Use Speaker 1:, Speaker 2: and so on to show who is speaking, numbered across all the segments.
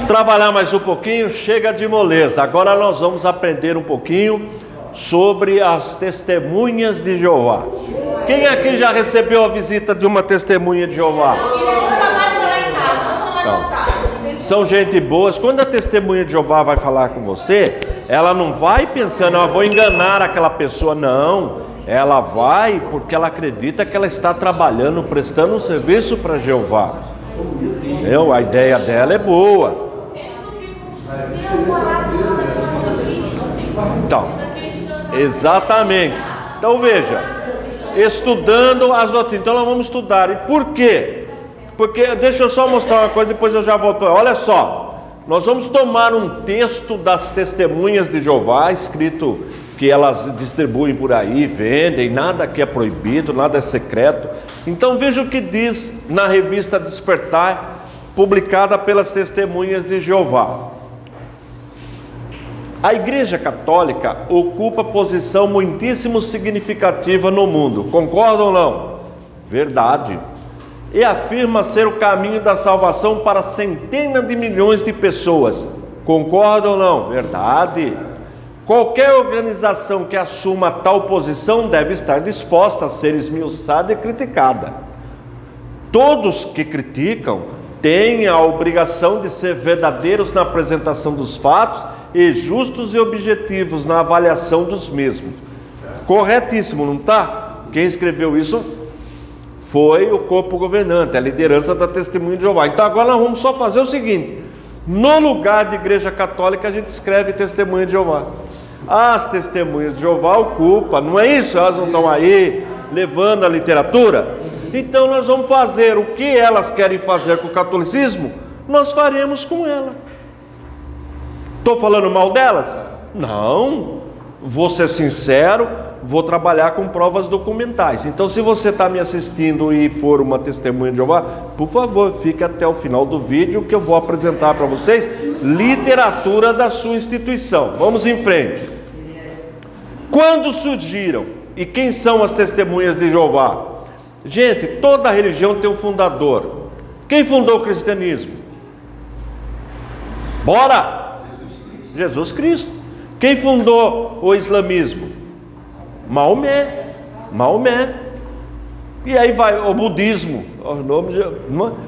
Speaker 1: trabalhar mais um pouquinho, chega de moleza. Agora nós vamos aprender um pouquinho sobre as testemunhas de Jeová. Quem aqui já recebeu a visita de uma testemunha de Jeová? São gente boas. Quando a testemunha de Jeová vai falar com você, ela não vai pensando, eu vou enganar aquela pessoa, não. Ela vai porque ela acredita que ela está trabalhando, prestando um serviço para Jeová. Entendeu? A ideia dela é boa. Então, exatamente. Então veja, estudando as doutrinas. Então nós vamos estudar. E por quê? Porque, deixa eu só mostrar uma coisa, depois eu já volto. Olha só, nós vamos tomar um texto das testemunhas de Jeová, escrito que elas distribuem por aí, vendem, nada aqui é proibido, nada é secreto. Então veja o que diz na revista Despertar, publicada pelas testemunhas de Jeová. A Igreja Católica ocupa posição muitíssimo significativa no mundo, concorda ou não? Verdade. E afirma ser o caminho da salvação para centenas de milhões de pessoas, concorda ou não? Verdade. Qualquer organização que assuma tal posição deve estar disposta a ser esmiuçada e criticada. Todos que criticam têm a obrigação de ser verdadeiros na apresentação dos fatos e justos e objetivos na avaliação dos mesmos. Corretíssimo, não está? Quem escreveu isso foi o corpo governante, a liderança da Testemunha de Jeová. Então agora nós vamos só fazer o seguinte: no lugar de Igreja Católica a gente escreve Testemunha de Jeová. As Testemunhas de Jeová ocupam, não é isso? Elas não estão aí levando a literatura? Então nós vamos fazer o que elas querem fazer com o catolicismo, nós faremos com ela. Estou falando mal delas? Não, vou ser sincero, vou trabalhar com provas documentais. Então se você está me assistindo e for uma testemunha de Jeová, por favor, fique até o final do vídeo que eu vou apresentar para vocês literatura da sua instituição. Vamos em frente. Quando surgiram e quem são as testemunhas de Jeová? Gente, toda religião tem um fundador. Quem fundou o cristianismo? Bora! Jesus Cristo. Quem fundou o islamismo? Maomé. E aí vai o budismo,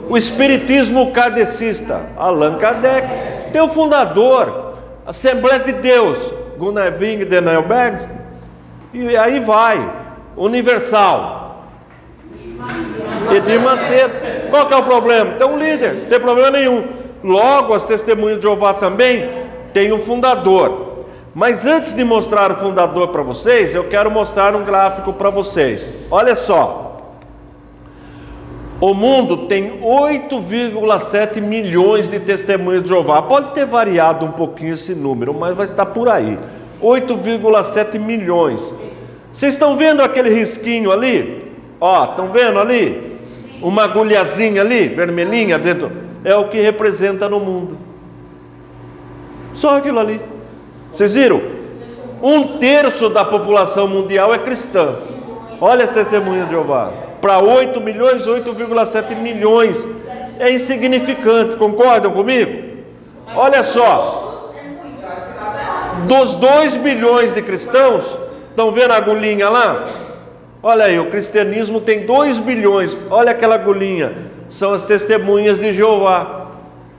Speaker 1: o espiritismo kardecista, Allan Kardec. Tem o fundador, Assembleia de Deus, Gunnar Wing de Neuberg. E aí vai, Universal, Edir Macedo. Qual que é o problema? Tem um líder, não tem problema nenhum. Logo, as testemunhas de Jeová também tem um fundador. Mas antes de mostrar o fundador para vocês, eu quero mostrar um gráfico para vocês. Olha só. O mundo tem 8,7 milhões de testemunhas de Jeová. Pode ter variado um pouquinho esse número, mas vai estar por aí. 8,7 milhões. Vocês estão vendo aquele risquinho ali? Ó, estão vendo ali? Uma agulhazinha ali, vermelhinha dentro. É o que representa no mundo. Só aquilo ali. Vocês viram? 1/3 da população mundial é cristã. Olha as testemunhas de Jeová. Para 8 milhões, 8,7 milhões. É insignificante, concordam comigo? Olha só. Dos 2 bilhões de cristãos, estão vendo a agulhinha lá? Olha aí, o cristianismo tem 2 bilhões. Olha aquela agulhinha. São as testemunhas de Jeová.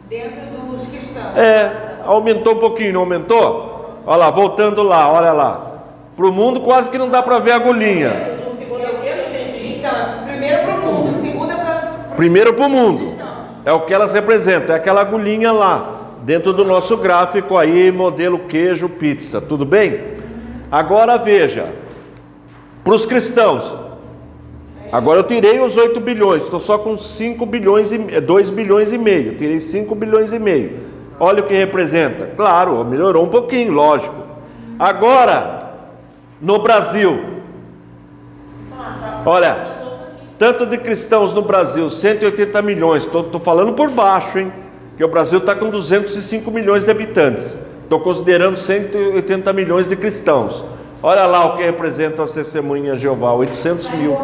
Speaker 2: Dentro dos cristãos.
Speaker 1: Aumentou um pouquinho, não aumentou? Olha lá, voltando lá, olha lá. Para o mundo quase que não dá para ver a agulhinha.
Speaker 2: O segundo é o que? Eu não entendi. Então, primeiro para o mundo, o segundo é para...
Speaker 1: Primeiro para o mundo. É o que elas representam, é aquela agulhinha lá. Dentro do nosso gráfico aí, modelo queijo pizza, tudo bem? Agora veja. Para os cristãos. Agora eu tirei os 8 bilhões, estou só com 5 bilhões e 2 bilhões e meio. Tirei 5 bilhões e meio. Olha o que representa. Claro, melhorou um pouquinho, lógico. Agora, no Brasil, olha, tanto de cristãos no Brasil, 180 milhões. Estou falando por baixo, hein? Porque o Brasil está com 205 milhões de habitantes. Estou considerando 180 milhões de cristãos. Olha lá o que representam as testemunhas de Jeová, 800 mil.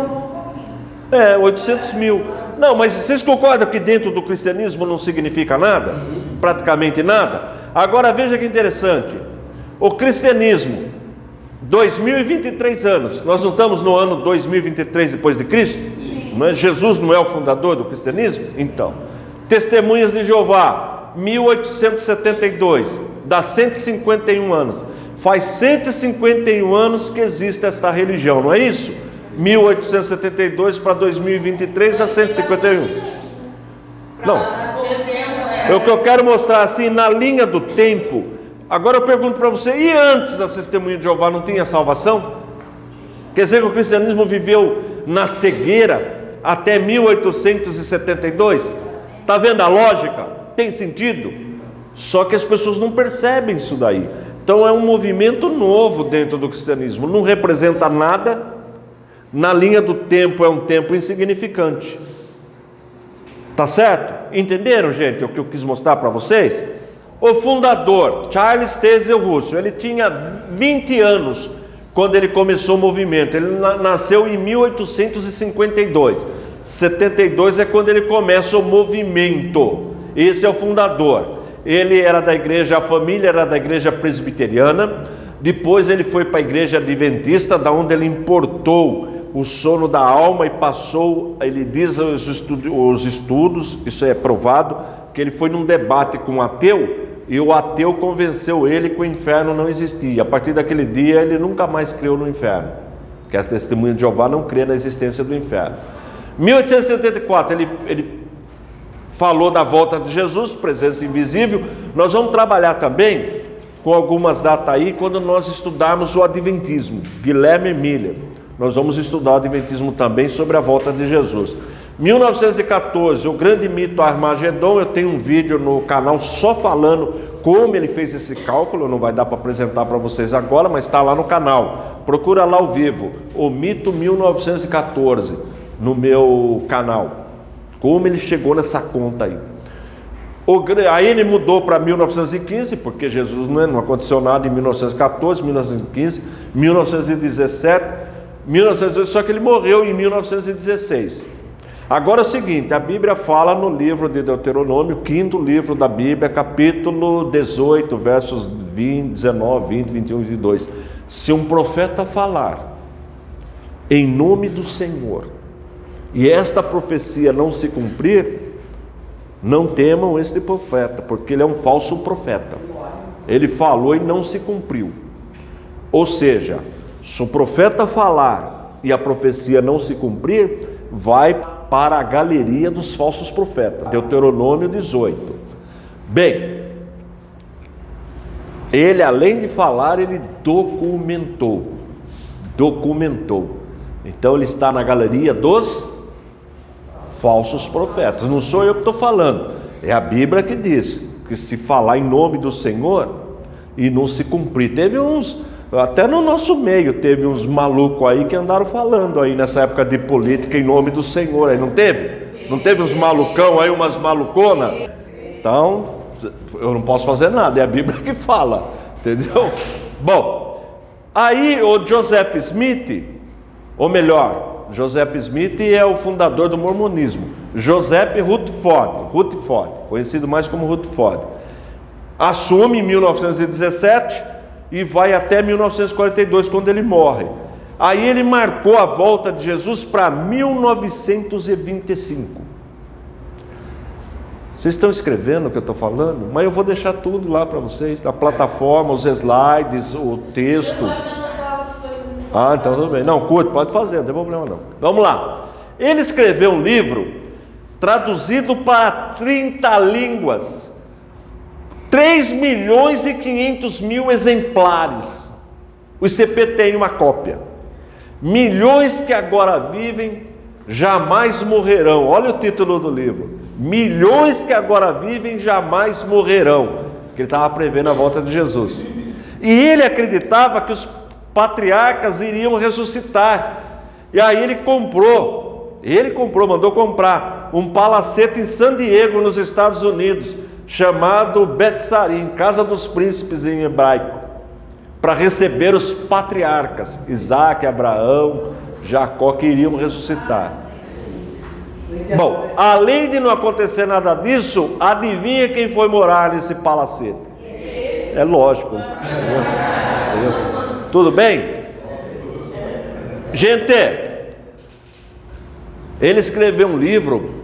Speaker 1: 800 mil. Não, mas vocês concordam que dentro do cristianismo não significa nada? Praticamente nada? Agora veja que interessante. O cristianismo, 2023 anos, nós não estamos no ano 2023 depois de Cristo? Não é? Jesus não é o fundador do cristianismo? Então, Testemunhas de Jeová, 1872, dá 151 anos. Faz 151 anos que existe esta religião, não é isso? 1872 para 2023 dá 151. Não. O que eu quero mostrar assim, na linha do tempo. Agora eu pergunto para você, e antes da Testemunha de Jeová não tinha salvação? Quer dizer que o cristianismo viveu na cegueira até 1872? Está vendo a lógica? Tem sentido? Só que as pessoas não percebem isso daí. Então é um movimento novo dentro do cristianismo. Não representa nada. Na linha do tempo é um tempo insignificante. Tá certo? Entenderam, gente, o que eu quis mostrar para vocês? O fundador, Charles Taze Russell, ele tinha 20 anos quando ele começou o movimento. Ele nasceu em 1852. 72 é quando ele começa o movimento. Esse é o fundador. Ele era da igreja, a família era da igreja presbiteriana. Depois ele foi para a igreja adventista, da onde ele importou o sono da alma e passou, ele diz os estudos, isso é provado, que ele foi num debate com um ateu, e o ateu convenceu ele que o inferno não existia. A partir daquele dia ele nunca mais creu no inferno, porque a Testemunha de Jeová não crê na existência do inferno. 1874 ele falou da volta de Jesus, presença invisível. Nós vamos trabalhar também com algumas datas aí, quando nós estudarmos o Adventismo, Guilherme Miller. Nós vamos estudar o Adventismo também sobre a volta de Jesus. 1914, o grande mito Armagedon. Eu tenho um vídeo no canal só falando como ele fez esse cálculo. Não vai dar para apresentar para vocês agora, mas está lá no canal. Procura lá ao vivo, o mito 1914, no meu canal. Como ele chegou nessa conta aí. Aí ele mudou para 1915, porque Jesus não aconteceu nada em 1914, 1915, 1917... 1918, só que ele morreu em 1916. Agora é o seguinte, a Bíblia fala no livro de Deuteronômio, quinto livro da Bíblia, capítulo 18, versos 20, 19, 20, 21 e 22. Se um profeta falar em nome do Senhor, e esta profecia não se cumprir, não temam este profeta, porque ele é um falso profeta. Ele falou e não se cumpriu. Ou seja, se o profeta falar e a profecia não se cumprir, vai para a galeria dos falsos profetas. Deuteronômio 18. Bem, ele além de falar, ele documentou. Então ele está na galeria dos falsos profetas. Não sou eu que estou falando, é a Bíblia que diz que se falar em nome do Senhor e não se cumprir, teve uns... Até no nosso meio teve uns malucos aí que andaram falando aí nessa época de política em nome do Senhor aí, não teve? Não teve uns malucão aí, umas maluconas? Então, eu não posso fazer nada, é a Bíblia que fala, entendeu? Bom, aí o Joseph Smith, ou melhor, Joseph Smith é o fundador do mormonismo. Joseph Rutherford, conhecido mais como Rutherford, assume em 1917 e vai até 1942, quando ele morre. Aí ele marcou a volta de Jesus para 1925. Vocês estão escrevendo o que eu estou falando? Mas eu vou deixar tudo lá para vocês, na plataforma, os slides, o texto. Então tudo bem. Não, curto, pode fazer, não tem problema não. Vamos lá. Ele escreveu um livro traduzido para 30 línguas. 3.500.000 exemplares. O ICP tem uma cópia. Milhões que agora vivem jamais morrerão. Olha o título do livro. Milhões que agora vivem jamais morrerão. Que ele estava prevendo a volta de Jesus. E ele acreditava que os patriarcas iriam ressuscitar. E aí ele mandou comprar um palacete em San Diego, nos Estados Unidos, chamado Betsarim, Casa dos Príncipes em hebraico, para receber os patriarcas, Isaac, Abraão, Jacó, que iriam ressuscitar. Bom, além de não acontecer nada disso, adivinha quem foi morar nesse palacete? É lógico. Entendeu? Tudo bem? Gente, ele escreveu um livro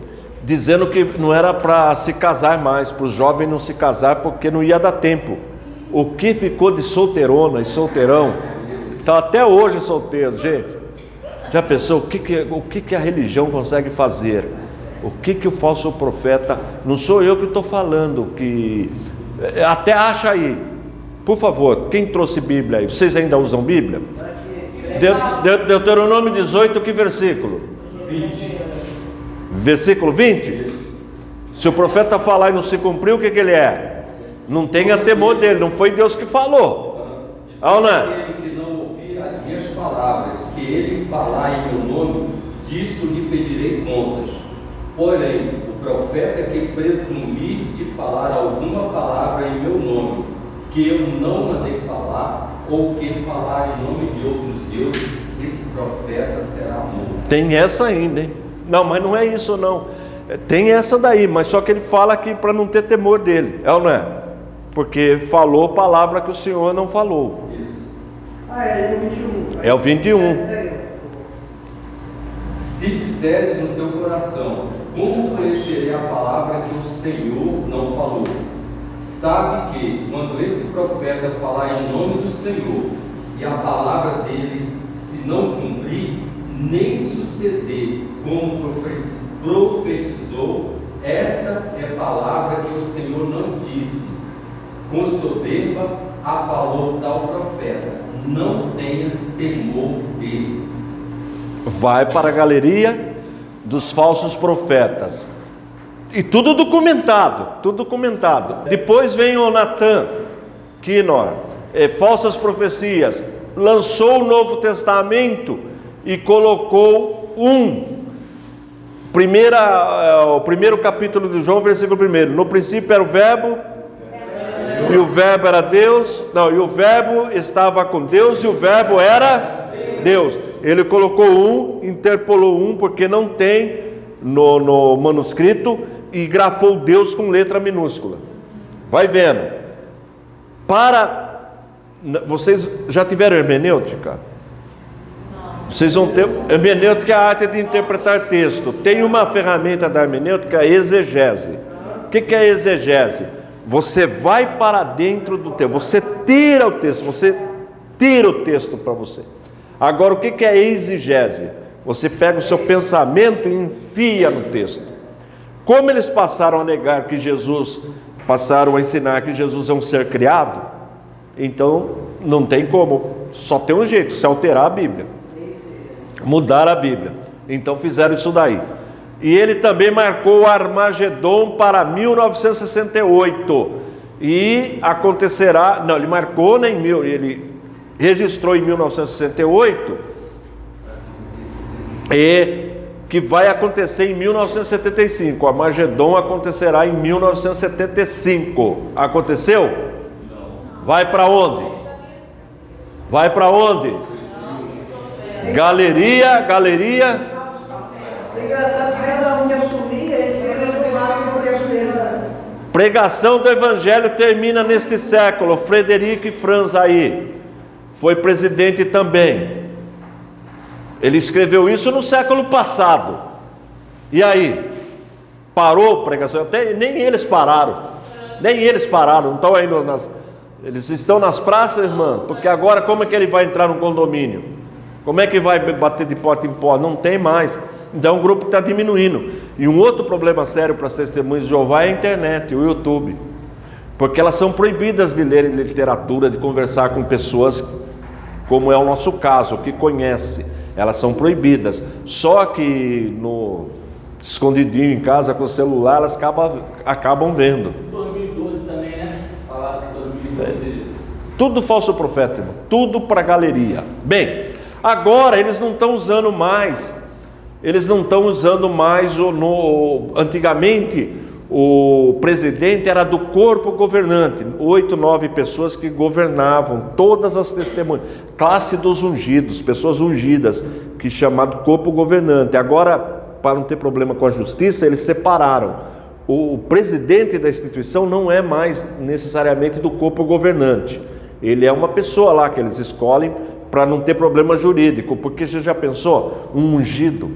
Speaker 1: dizendo que não era para se casar mais, para os jovens não se casar porque não ia dar tempo. O que ficou de solteirona e solteirão está até hoje solteiro, gente. Já pensou o que a religião consegue fazer? O que o falso profeta... Não sou eu que estou falando, que... Até acha aí. Por favor, quem trouxe Bíblia aí? Vocês ainda usam Bíblia? Deuteronômio 18, que versículo?
Speaker 3: 20.
Speaker 1: Versículo 20? Se o profeta falar e não se cumprir, o que ele é? Não tenha temor dele, não foi Deus que falou.
Speaker 3: Aquele que não ouvir as minhas palavras, que ele falar em meu nome, disso lhe pedirei contas. Porém, o profeta que presumir de falar alguma palavra em meu nome, que eu não mandei falar, ou que falar em nome de outros deuses, esse profeta será morto.
Speaker 1: Tem essa ainda, hein? Não, mas não é isso não. Tem essa daí, mas só que ele fala aqui para não ter temor dele, é ou não é? Porque falou palavra que o Senhor não falou.
Speaker 3: Isso.
Speaker 4: É o 21.
Speaker 1: É o 21.
Speaker 3: Se disseres no teu coração, como conhecerei a palavra que o Senhor não falou? Sabe que, quando esse profeta falar em nome do Senhor, e a palavra dele se não cumprir, nem suceder como profetizou, essa é a palavra que o Senhor não disse. Com soberba a falou tal profeta, não tenhas temor dele.
Speaker 1: Vai para a galeria dos falsos profetas. E tudo documentado, tudo documentado. Depois vem o Natan, Quinor, falsas profecias. Lançou o Novo Testamento e colocou o primeiro capítulo de João, versículo 1. No princípio era o verbo, e o verbo era Deus. Não, e o verbo estava com Deus, e o verbo era Deus. Ele colocou interpolou porque não tem no manuscrito, e grafou Deus com letra minúscula. Vai vendo. Vocês já tiveram hermenêutica? Vocês vão ter. Hermenêutica é a arte de interpretar texto. Tem uma ferramenta da hermenêutica, a exegese. O que é exegese? Você vai para dentro do texto, você tira o texto, você tira o texto para você. Agora, o que é exegese? Você pega o seu pensamento e enfia no texto. Como eles passaram a negar que Jesus, passaram a ensinar que Jesus é um ser criado, então não tem como, só tem um jeito, se alterar a Bíblia, mudar a Bíblia. Então fizeram isso daí. E ele também marcou o Armagedon para 1968. E acontecerá, não, ele marcou ele registrou em 1968, e que vai acontecer em 1975. O Armagedon acontecerá em 1975. Aconteceu? Vai para onde? Vai para onde? Galeria.
Speaker 4: Engraçado que cada um que assumia, eles queriam jogar no tempo dele, né?
Speaker 1: Pregação do Evangelho termina neste século. Frederic Franz aí foi presidente também. Ele escreveu isso no século passado. E aí? Parou a pregação? Nem eles pararam. Não estão aí eles estão nas praças, irmã. Porque agora como é que ele vai entrar no condomínio? Como é que vai bater de porta em porta? Não tem mais. Então o grupo está diminuindo. E um outro problema sério para as testemunhas de Jeová é a internet, o YouTube. Porque elas são proibidas de ler literatura, de conversar com pessoas, como é o nosso caso, que conhece. Elas são proibidas. Só que escondidinho em casa com o celular, elas acabam vendo.
Speaker 3: 2012 também, né? Falaram que 2012.
Speaker 1: Tudo falso profeta, irmão. Tudo para galeria. Bem, agora eles não estão usando mais. Antigamente o presidente era do corpo governante, 8, 9 pessoas que governavam, todas as testemunhas, classe dos ungidos, pessoas ungidas, que chamado corpo governante. Agora para não ter problema com a justiça, eles separaram. O presidente da instituição não é mais necessariamente do corpo governante. Ele é uma pessoa lá que eles escolhem para não ter problema jurídico. Porque você já pensou? Um ungido.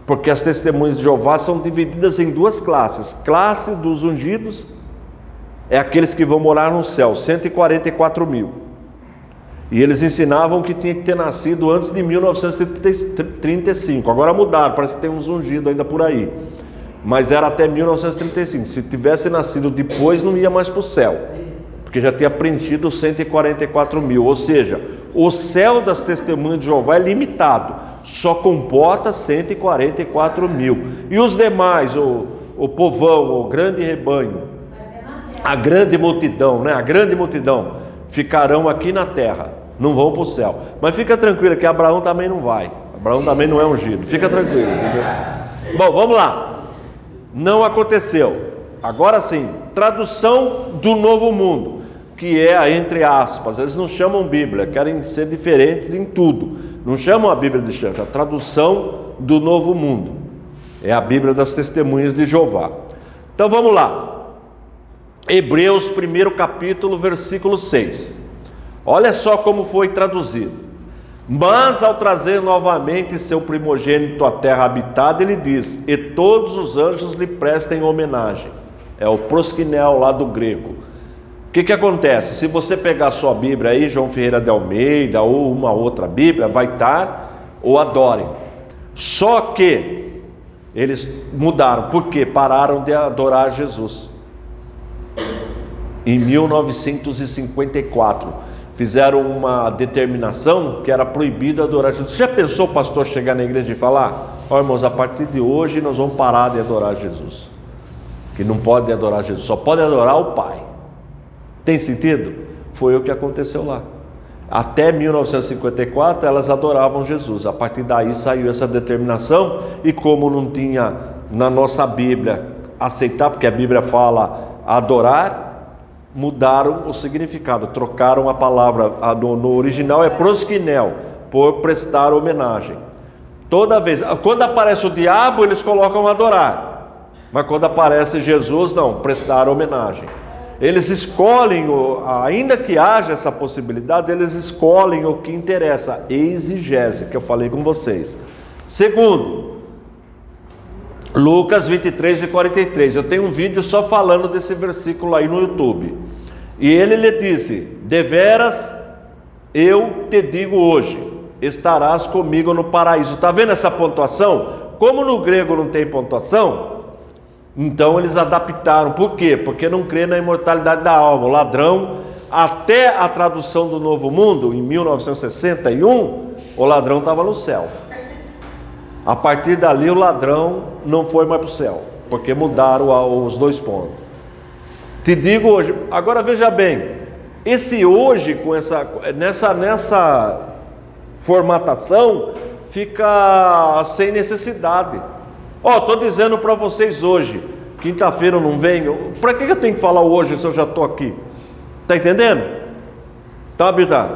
Speaker 1: Porque as testemunhas de Jeová são divididas em duas classes. Classe dos ungidos é aqueles que vão morar no céu, 144 mil. E eles ensinavam que tinha que ter nascido antes de 1935. Agora mudaram, parece que tem uns ungidos ainda por aí. Mas era até 1935. Se tivesse nascido depois, não ia mais para o céu, porque já tinha preenchido os 144 mil. Ou seja, o céu das testemunhas de Jeová é limitado, só comporta 144 mil. E os demais, o povão, o grande rebanho, a grande multidão, né? A grande multidão ficarão aqui na terra, não vão para o céu. Mas fica tranquilo que Abraão também não vai. Abraão também não é ungido. Fica tranquilo, entendeu? Bom, vamos lá. Não aconteceu. Agora sim, tradução do Novo Mundo, que é, entre aspas, eles não chamam Bíblia, querem ser diferentes em tudo. Não chamam a Bíblia de chancha, a tradução do Novo Mundo. É a Bíblia das Testemunhas de Jeová. Então vamos lá. Hebreus, 1º capítulo, versículo 6. Olha só como foi traduzido. Mas ao trazer novamente seu primogênito à terra habitada, ele diz: e todos os anjos lhe prestem homenagem. É o proskinel lá do grego. O que acontece? Se você pegar a sua Bíblia aí, João Ferreira de Almeida, ou uma outra Bíblia, vai estar o adorem. Só que eles mudaram. Por quê? Pararam de adorar Jesus. Em 1954 fizeram uma determinação que era proibido adorar Jesus. Você já pensou o pastor chegar na igreja e falar: ó, irmãos, a partir de hoje nós vamos parar de adorar Jesus, que não pode adorar Jesus, só pode adorar o Pai? Tem sentido? Foi o que aconteceu lá. Até 1954 elas adoravam Jesus. A partir daí saiu essa determinação, e como não tinha na nossa Bíblia aceitar, porque a Bíblia fala adorar, mudaram o significado, trocaram a palavra, no original é proskinel, por prestar homenagem. Toda vez, quando aparece o diabo, eles colocam adorar, mas quando aparece Jesus, não, prestar homenagem. Eles escolhem, ainda que haja essa possibilidade, eles escolhem o que interessa, exigese, que eu falei com vocês. Segundo, Lucas 23 e 43, eu tenho um vídeo só falando desse versículo aí no YouTube. E ele lhe disse: deveras eu te digo hoje, estarás comigo no paraíso. Está vendo essa pontuação? Como no grego não tem pontuação, então eles adaptaram. Por quê? Porque não crê na imortalidade da alma. O ladrão, até a tradução do Novo Mundo, em 1961, o ladrão estava no céu. A partir dali o ladrão não foi mais para o céu, porque mudaram os dois pontos. Te digo hoje. Agora veja bem, esse hoje com nessa formatação fica sem necessidade. Estou dizendo para vocês hoje, quinta-feira eu não venho. Para que eu tenho que falar hoje se eu já estou aqui? Está entendendo? Tá, Bidá?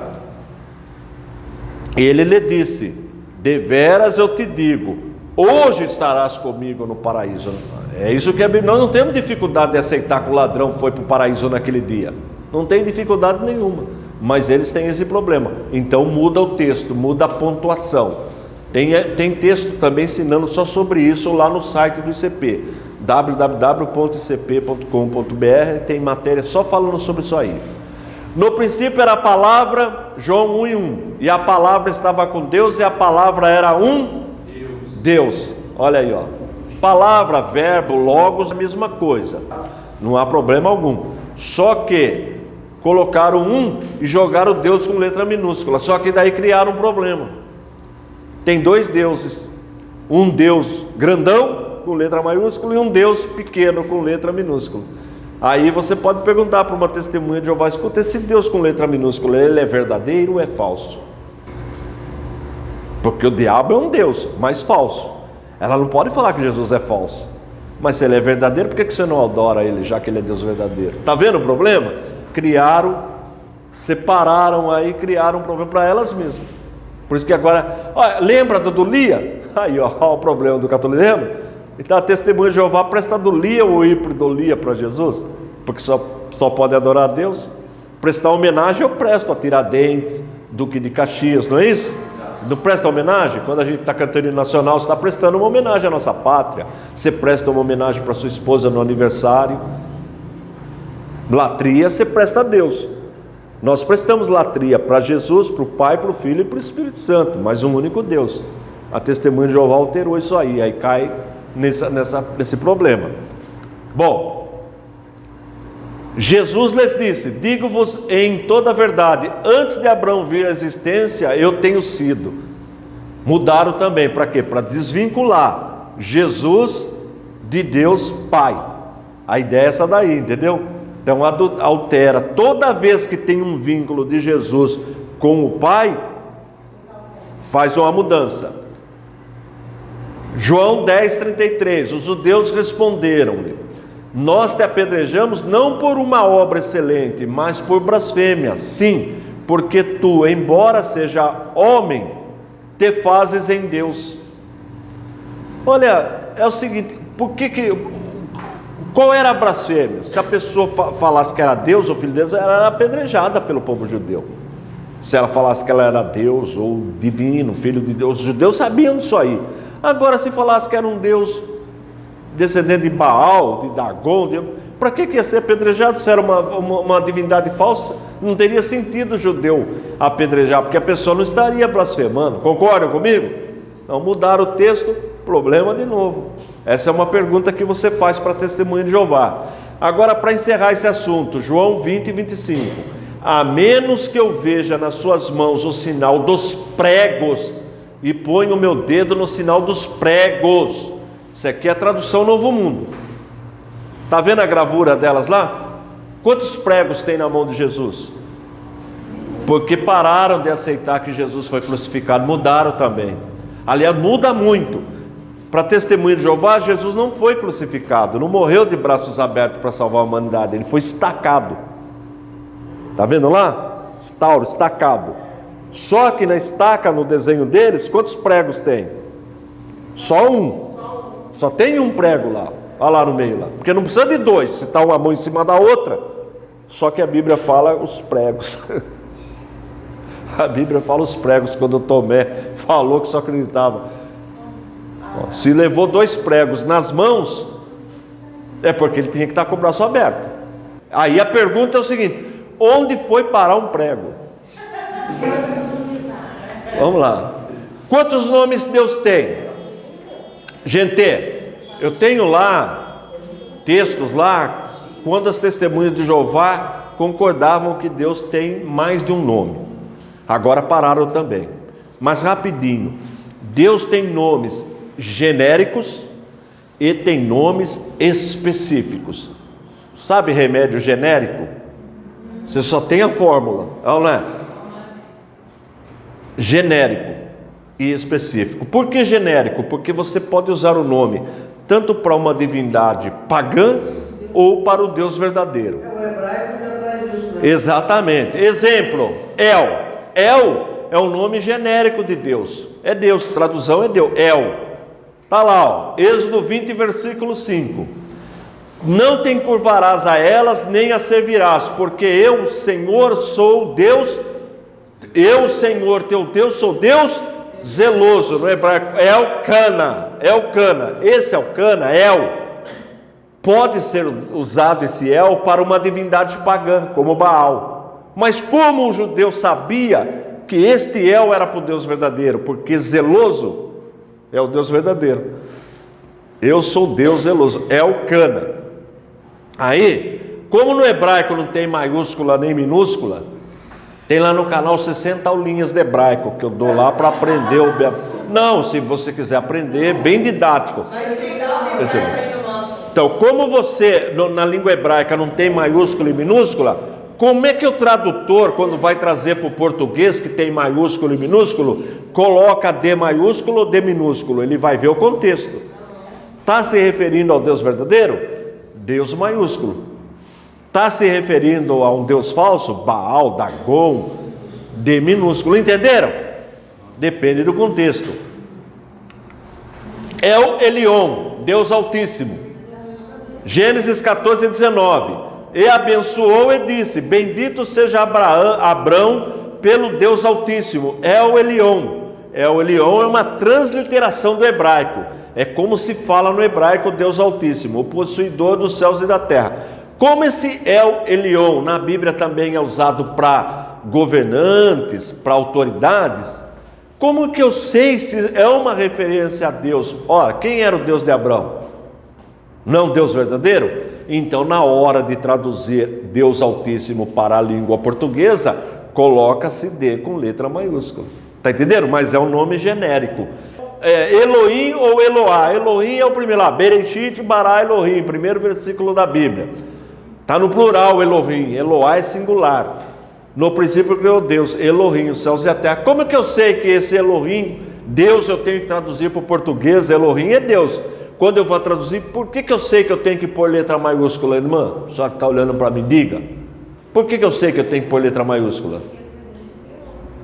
Speaker 1: Ele lhe disse: deveras eu te digo, hoje estarás comigo no paraíso. É isso que a Bíblia. Nós não temos dificuldade de aceitar que o ladrão foi para o paraíso naquele dia. Não tem dificuldade nenhuma. Mas eles têm esse problema. Então muda o texto, muda a pontuação. Tem texto também ensinando só sobre isso lá no site do ICP, www.icp.com.br. Tem matéria só falando sobre isso aí. No princípio era a palavra, João 1:1, e a palavra estava com Deus, e a palavra era Deus. Olha aí, palavra, verbo, logos, a mesma coisa, não há problema algum. Só que colocaram e jogaram Deus com letra minúscula. Só que daí criaram um problema. Tem dois deuses, um Deus grandão com letra maiúscula e um Deus pequeno com letra minúscula. Aí você pode perguntar para uma testemunha de Jeová: escuta, esse Deus com letra minúscula, ele é verdadeiro ou é falso? Porque o diabo é um Deus, mas falso. Ela não pode falar que Jesus é falso. Mas se ele é verdadeiro, por que você não adora ele, já que ele é Deus verdadeiro? Está vendo o problema? Separaram aí, criaram um problema para elas mesmas. Por isso que agora, olha, lembra do Lia? Aí, ó, o problema do catolicismo. Então a testemunha de Jeová presta do Lia ou híbrido Lia para Jesus? Porque só pode adorar a Deus. Prestar homenagem eu presto a Tiradentes, Duque de Caxias, não é isso? Não presta homenagem? Quando a gente está cantando hino nacional, você está prestando uma homenagem à nossa pátria. Você presta uma homenagem para sua esposa no aniversário. Latria você presta a Deus. Nós prestamos latria para Jesus, para o Pai, para o Filho e para o Espírito Santo, mas um único Deus. A testemunha de Jeová alterou isso aí cai nesse problema. Bom, Jesus lhes disse: digo-vos em toda a verdade, antes de Abraão vir à existência, eu tenho sido. Mudaram também, para quê? Para desvincular Jesus de Deus Pai. A ideia é essa daí, entendeu? Então altera, toda vez que tem um vínculo de Jesus com o Pai, faz uma mudança. João 10:33, os judeus responderam-lhe: nós te apedrejamos não por uma obra excelente, mas por blasfêmia. Sim, porque tu, embora seja homem, te fazes em Deus. Olha, é o seguinte, qual era a blasfêmia? Se a pessoa falasse que era Deus ou filho de Deus, ela era apedrejada pelo povo judeu. Se ela falasse que ela era Deus ou divino, filho de Deus, os judeus sabiam disso aí. Agora, se falasse que era um Deus descendente de Baal, de Dagon, para que ia ser apedrejado se era uma divindade falsa? Não teria sentido o judeu apedrejar, porque a pessoa não estaria blasfemando. Concordam comigo? Não, mudaram o texto, problema de novo. Essa é uma pergunta que você faz para a testemunha de Jeová. Agora, para encerrar esse assunto, João 20:25. A menos que eu veja nas suas mãos o sinal dos pregos e ponha o meu dedo no sinal dos pregos. Isso aqui é a tradução Novo Mundo. Está vendo a gravura delas lá? Quantos pregos tem na mão de Jesus? Porque pararam de aceitar que Jesus foi crucificado, mudaram também. Aliás, muda muito. Para testemunha de Jeová, Jesus não foi crucificado, não morreu de braços abertos para salvar a humanidade, ele foi estacado. Está vendo lá? Estauro, estacado. Só que na estaca, no desenho deles, quantos pregos tem? Só um. Só tem um prego lá. Olha lá no meio lá. Porque não precisa de dois, se está uma mão em cima da outra. Só que a Bíblia fala os pregos. A Bíblia fala os pregos, quando Tomé falou que só acreditava. Se levou 2 pregos nas mãos, é porque ele tinha que estar com o braço aberto. Aí a pergunta é o seguinte: onde foi parar um prego? Vamos lá. Quantos nomes Deus tem? Gente, eu tenho lá textos lá, quando as testemunhas de Jeová concordavam que Deus tem mais de um nome. Agora pararam também. Mas rapidinho, Deus tem nomes genéricos e tem nomes específicos. Sabe remédio genérico? Você só tem a fórmula, não é? Genérico e específico. Por que genérico? Porque você pode usar o nome tanto para uma divindade pagã ou para o Deus verdadeiro.
Speaker 4: O hebraico já traz isso, né?
Speaker 1: Exatamente. Exemplo, El. El é o nome genérico de Deus. É Deus, tradução é Deus. El. Está lá, ó, Êxodo 20, versículo 5. Não te encurvarás a elas, nem as servirás, porque eu, Senhor, sou Deus. Eu, Senhor, teu Deus, sou Deus zeloso. No hebraico, Elcana. Elcana. Esse Elcana, El, pode ser usado esse El para uma divindade pagã, como Baal. Mas como o judeu sabia que este El era para o Deus verdadeiro? Porque zeloso é o Deus verdadeiro. Eu sou Deus zeloso, Elcana. Aí, como no hebraico não tem maiúscula nem minúscula, tem lá no canal 60 aulinhas de hebraico que eu dou lá para aprender o... Não, se você quiser aprender, bem didático. Então, como você na língua hebraica não tem maiúscula e minúscula, como é que o tradutor, quando vai trazer para o português, que tem maiúsculo e minúsculo, coloca D maiúsculo ou D minúsculo? Ele vai ver o contexto. Está se referindo ao Deus verdadeiro? Deus maiúsculo. Está se referindo a um Deus falso? Baal, Dagon, D minúsculo. Entenderam? Depende do contexto. El Elyon, Deus Altíssimo. Gênesis 14, 19. E abençoou e disse: bendito seja Abrão pelo Deus Altíssimo. El Elyon. El Elyon é uma transliteração do hebraico. É como se fala no hebraico Deus Altíssimo, o possuidor dos céus e da terra. Como esse El Elyon na Bíblia também é usado para governantes, para autoridades, como que eu sei se é uma referência a Deus? Ora, quem era o Deus de Abrão? Não Deus verdadeiro? Então, na hora de traduzir Deus Altíssimo para a língua portuguesa, coloca-se D com letra maiúscula. Está entendendo? Mas é um nome genérico. Elohim ou Eloá. Elohim é o primeiro lá. Bereshit bara Elohim, primeiro versículo da Bíblia. Está no plural Elohim. Eloá é singular. No princípio criou Deus, Elohim, os céus e a terra. Como é que eu sei que esse Elohim, Deus, eu tenho que traduzir para o português? Elohim é Deus. Quando eu vou traduzir, por que eu sei que eu tenho que pôr letra maiúscula, irmã? Só que está olhando para mim, diga. Por que eu sei que eu tenho que pôr letra maiúscula?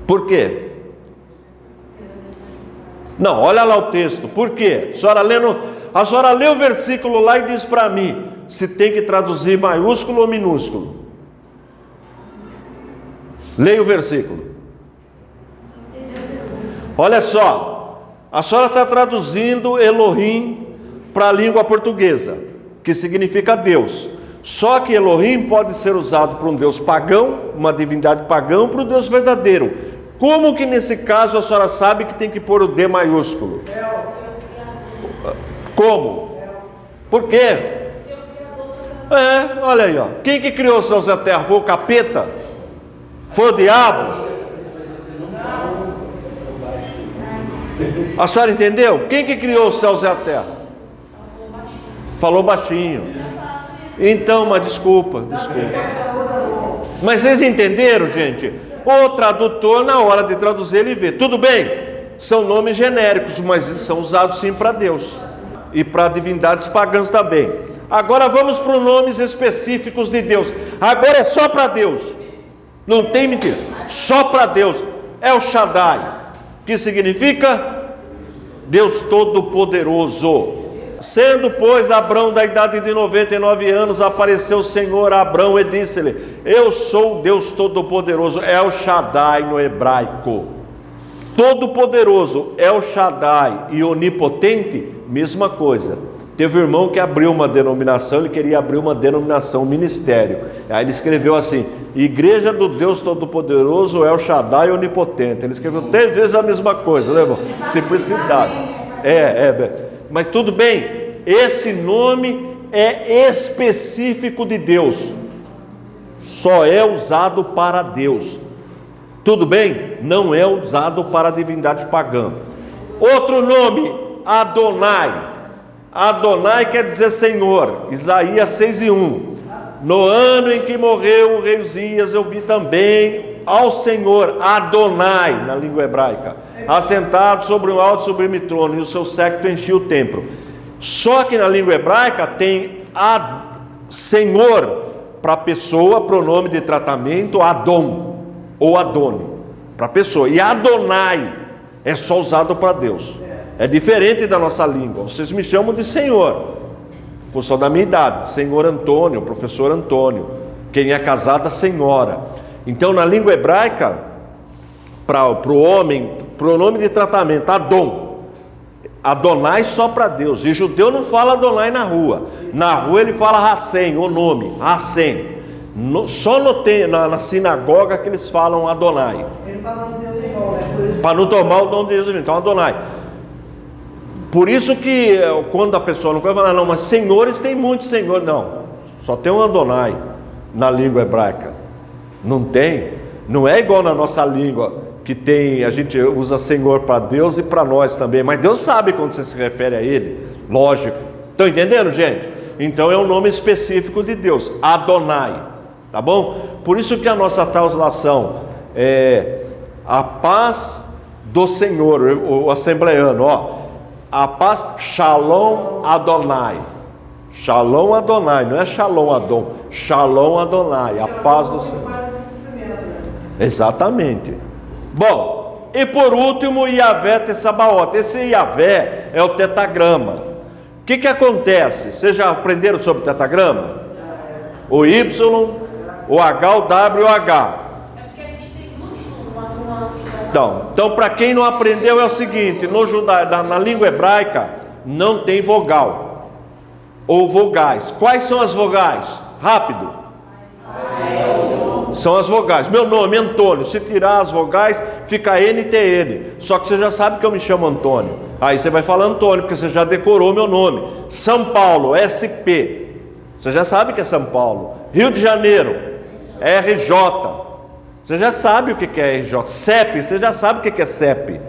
Speaker 1: Por quê? Não, olha lá o texto. Por quê? A senhora lê o versículo lá e diz para mim se tem que traduzir maiúsculo ou minúsculo. Leia o versículo. Olha só, a senhora está traduzindo Elohim para a língua portuguesa, que significa Deus. Só que Elohim pode ser usado para um Deus pagão, uma divindade pagã, para o Deus verdadeiro. Como que nesse caso a senhora sabe que tem que pôr o D maiúsculo? Como? Por quê? Olha aí, ó. Quem que criou os céus e a terra? Foi o capeta? Foi o diabo? A senhora entendeu? Quem que criou os céus e a terra? Falou baixinho. Então, mas desculpa. Mas vocês entenderam, gente? O tradutor, na hora de traduzir, ele vê. Tudo bem? São nomes genéricos, mas são usados sim para Deus. E para divindades pagãs também. Agora vamos para os nomes específicos de Deus. Agora é só para Deus. Não tem mentira. Só para Deus. É o Shaddai. Que significa Deus Todo-Poderoso. Sendo, pois, Abrão da idade de 99 anos, apareceu o Senhor a Abrão e disse-lhe: eu sou o Deus Todo-Poderoso. É o Shaddai no hebraico. Todo-Poderoso é o Shaddai. E onipotente, mesma coisa. Teve um irmão que abriu uma denominação, ele queria abrir uma denominação, um ministério. Aí ele escreveu assim: Igreja do Deus Todo-Poderoso é o Shaddai Onipotente. Ele escreveu 3 vezes a mesma coisa, né, irmão? Simplicidade. Mas tudo bem, esse nome é específico de Deus. Só é usado para Deus. Tudo bem? Não é usado para a divindade pagã. Outro nome, Adonai. Adonai quer dizer Senhor. Isaías 6:1. No ano em que morreu o rei Uzias, eu vi também ao Senhor, Adonai, na língua hebraica, assentado sobre um alto e sublime trono, e o seu séquito enchia o templo. Só que na língua hebraica tem Senhor para pessoa, pronome de tratamento, Adon ou Adoni, para pessoa. E Adonai é só usado para Deus. É diferente da nossa língua. Vocês me chamam de Senhor, função da minha idade, Senhor Antônio, professor Antônio. Quem é casada, senhora. Então na língua hebraica, para o homem, pronome de tratamento, Adon. Adonai só para Deus. E judeu não fala Adonai na rua. Na rua ele fala Hassem, o nome, Hassem. Só na sinagoga que eles falam Adonai.
Speaker 4: Ele fala no Deus igual, né?
Speaker 1: Para não tomar o nome de Deus, então Adonai. Por isso que quando a pessoa não vai falar, não, mas senhores tem muitos senhores. Não, só tem um Adonai na língua hebraica. Não tem. Não é igual na nossa língua, que tem, a gente usa Senhor para Deus e para nós também. Mas Deus sabe quando você se refere a Ele. Lógico. Estão entendendo, gente? Então é um nome específico de Deus, Adonai. Tá bom? Por isso que a nossa translação é a paz do Senhor, o assembleano, ó. A paz, Shalom Adonai. Shalom Adonai, não é Shalom Adon. Shalom Adonai, a paz do Senhor. Exatamente. Bom, E por último, Iavé Tessabaote. Esse Iavé é o tetagrama. O que acontece? Vocês já aprenderam sobre tetagrama? O Y, o H, o W, o H.
Speaker 2: É porque aqui tem muito
Speaker 1: Então para quem não aprendeu é o seguinte, na língua hebraica não tem vogal ou vogais. Quais são as vogais? Rápido. São as vogais. Meu nome é Antônio. Se tirar as vogais, fica NTN. Só que você já sabe que eu me chamo Antônio. Aí você vai falar Antônio, porque você já decorou meu nome. São Paulo, SP. Você já sabe que é São Paulo. Rio de Janeiro, RJ. Você já sabe o que é RJ. CEP, você já sabe o que é CEP.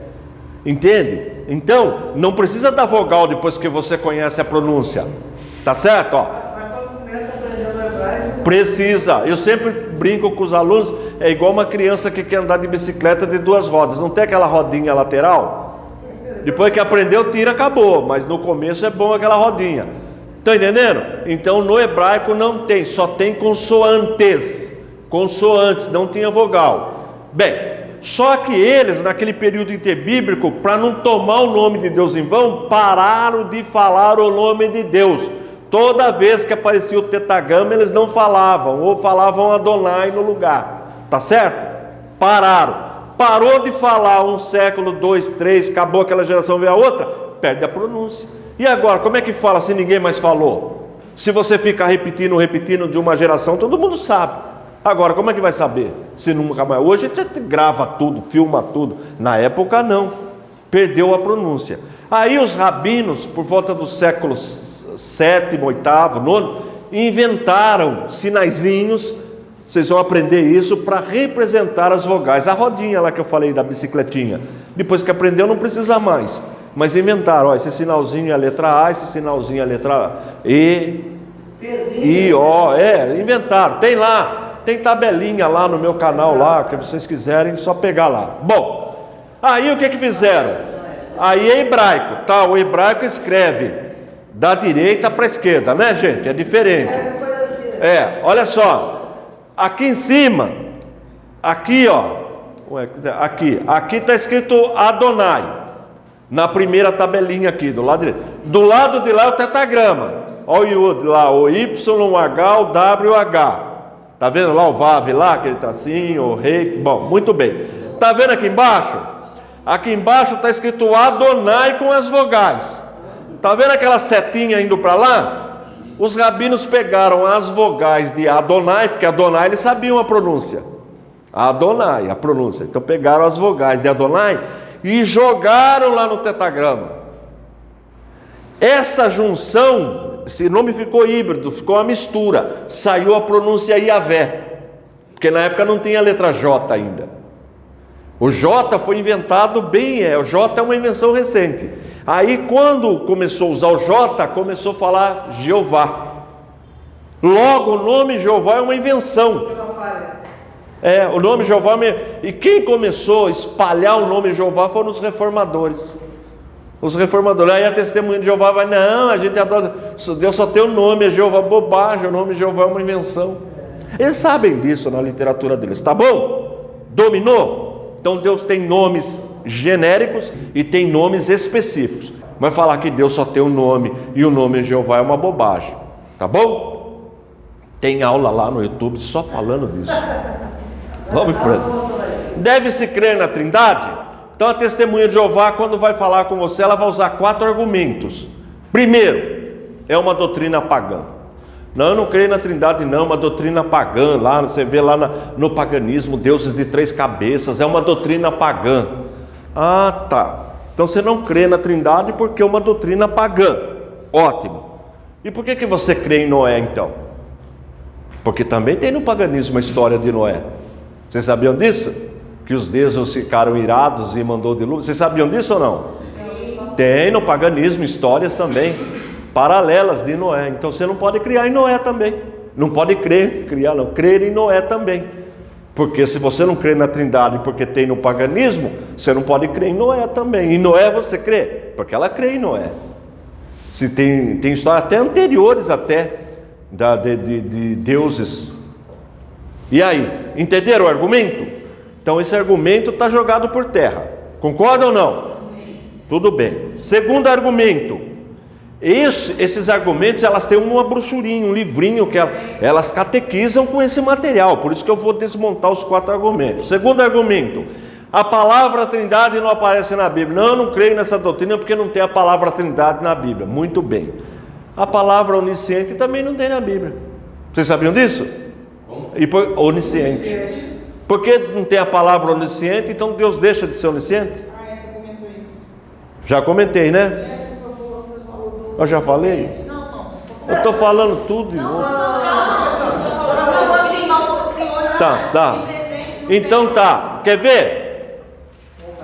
Speaker 1: Entende? Então, não precisa da vogal depois que você conhece a pronúncia. Tá certo? Ó.
Speaker 4: Mas quando começa a aprender o hebraico,
Speaker 1: Precisa. Eu sempre brinco com os alunos, é igual uma criança que quer andar de bicicleta de 2 rodas. Não tem aquela rodinha lateral? Depois que aprendeu, tira, acabou. Mas no começo é bom aquela rodinha. Tá entendendo? Então no hebraico não tem, só tem consoantes. Consoantes, não tinha vogal. Bem, só que eles, naquele período interbíblico, para não tomar o nome de Deus em vão, pararam de falar o nome de Deus. Toda vez que aparecia o tetagrama, eles não falavam, ou falavam Adonai no lugar. Tá certo? Pararam. Parou de falar 1 século, 2, 3, acabou aquela geração, veio a outra, perde a pronúncia. E agora, como é que fala se ninguém mais falou? Se você ficar repetindo de uma geração, todo mundo sabe. Agora, como é que vai saber? Se nunca mais. Hoje a gente grava tudo, filma tudo. Na época não. Perdeu a pronúncia. Aí os rabinos, por volta dos séculos 7º, 8º, 9º, inventaram sinaizinhos. Vocês vão aprender isso para representar as vogais. A rodinha lá que eu falei da bicicletinha. Depois que aprendeu, não precisa mais. Mas inventaram, ó, esse sinalzinho é a letra A, esse sinalzinho é a letra E, I, O, inventaram. Tem lá, tem tabelinha lá no meu canal lá, que vocês quiserem, só pegar lá. Bom, aí o que fizeram? Aí é hebraico, tá? O hebraico escreve da direita para a esquerda, né, gente? É diferente. Olha só. Aqui em cima, aqui ó, aqui está escrito Adonai, na primeira tabelinha aqui, do lado direito. Do lado de lá é o tetagrama, olha o Yud lá, o Y, o H, o W, o H. Tá vendo lá o Vav lá, aquele tracinho, o rei, bom, muito bem. Tá vendo aqui embaixo? Aqui embaixo está escrito Adonai com as vogais. Tá vendo aquela setinha indo para lá? Os rabinos pegaram as vogais de Adonai, porque Adonai eles sabiam a pronúncia. Adonai, a pronúncia. Então pegaram as vogais de Adonai e jogaram lá no tetagrama. Essa junção, esse nome ficou híbrido, ficou uma mistura. Saiu a pronúncia Iavé, porque na época não tinha a letra J ainda. O J foi inventado o J é uma invenção recente. Aí quando começou a usar o J, começou a falar Jeová. Logo o nome Jeová é uma invenção. O nome Jeová, e quem começou a espalhar o nome Jeová foram os reformadores. Os reformadores, aí a testemunha de Jeová vai, não, a gente adora, Deus só tem o nome, é Jeová, bobagem, o nome Jeová é uma invenção. Eles sabem disso na literatura deles, tá bom? Dominou? Então Deus tem nomes genéricos e tem nomes específicos. Mas falar que Deus só tem um nome e o nome é Jeová é uma bobagem, tá bom? Tem aula lá no YouTube só falando disso. Vamos em frente. Deve-se crer na Trindade? Então a testemunha de Jeová, quando vai falar com você, ela vai usar 4 argumentos. Primeiro, é uma doutrina pagã. Não, eu não creio na Trindade não, uma doutrina pagã. Lá você vê lá no paganismo, deuses de 3 cabeças, é uma doutrina pagã. Ah, tá. Então você não crê na Trindade porque é uma doutrina pagã. Ótimo. E por que você crê em Noé então? Porque também tem no paganismo a história de Noé. Vocês sabiam disso? Que os deuses ficaram irados e mandou dilúvio. Vocês sabiam disso ou não? Sim. Tem no paganismo histórias também paralelas de Noé. Então você não pode criar em Noé também. Não pode crer em Noé também. Porque se você não crê na Trindade porque tem no paganismo, você não pode crer em Noé também. Em Noé você crê? Porque ela crê em Noé. Se tem histórias até anteriores de deuses. E aí, entenderam o argumento? Então esse argumento está jogado por terra. Concorda ou não? Tudo bem. Segundo argumento. Esses argumentos, elas têm uma brochurinha, um livrinho que elas catequizam com esse material. Por isso que eu vou desmontar os 4 argumentos. Segundo argumento. A palavra Trindade não aparece na Bíblia. Não, eu não creio nessa doutrina porque não tem a palavra Trindade na Bíblia. Muito bem. A palavra onisciente também não tem na Bíblia. Vocês sabiam disso? Onisciente. Por que não tem a palavra onisciente? Então Deus deixa de ser onisciente?
Speaker 2: Você comentou isso.
Speaker 1: Já comentei, né? Eu já falei?
Speaker 2: Não.
Speaker 1: Eu estou falando tudo de novo. Tá. Então tá. Quer ver?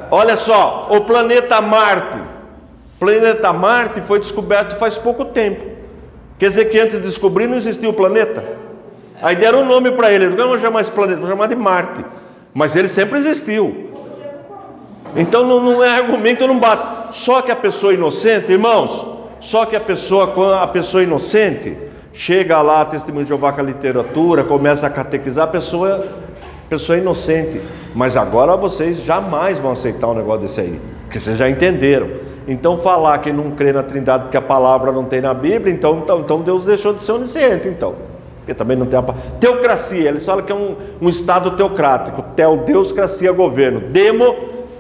Speaker 1: Olha só, o planeta Marte. O planeta Marte foi descoberto faz pouco tempo. Quer dizer que antes de descobrir não existia o planeta? Aí deram um nome para ele. Não vamos chamar esse planeta, vamos chamar de Marte. Mas ele sempre existiu. Então não é argumento, não bate. Só que a pessoa inocente, irmãos, quando a pessoa inocente chega lá, testemunho de Jeová com a literatura, começa a catequizar, a pessoa é inocente. Mas agora vocês jamais vão aceitar um negócio desse aí, porque vocês já entenderam. Então falar que não crê na Trindade porque a palavra não tem na Bíblia, então Deus deixou de ser onisciente, então. Porque também não tem a palavra. Teocracia, eles falam que é um estado teocrático. Deus, cracia, governo. Demo,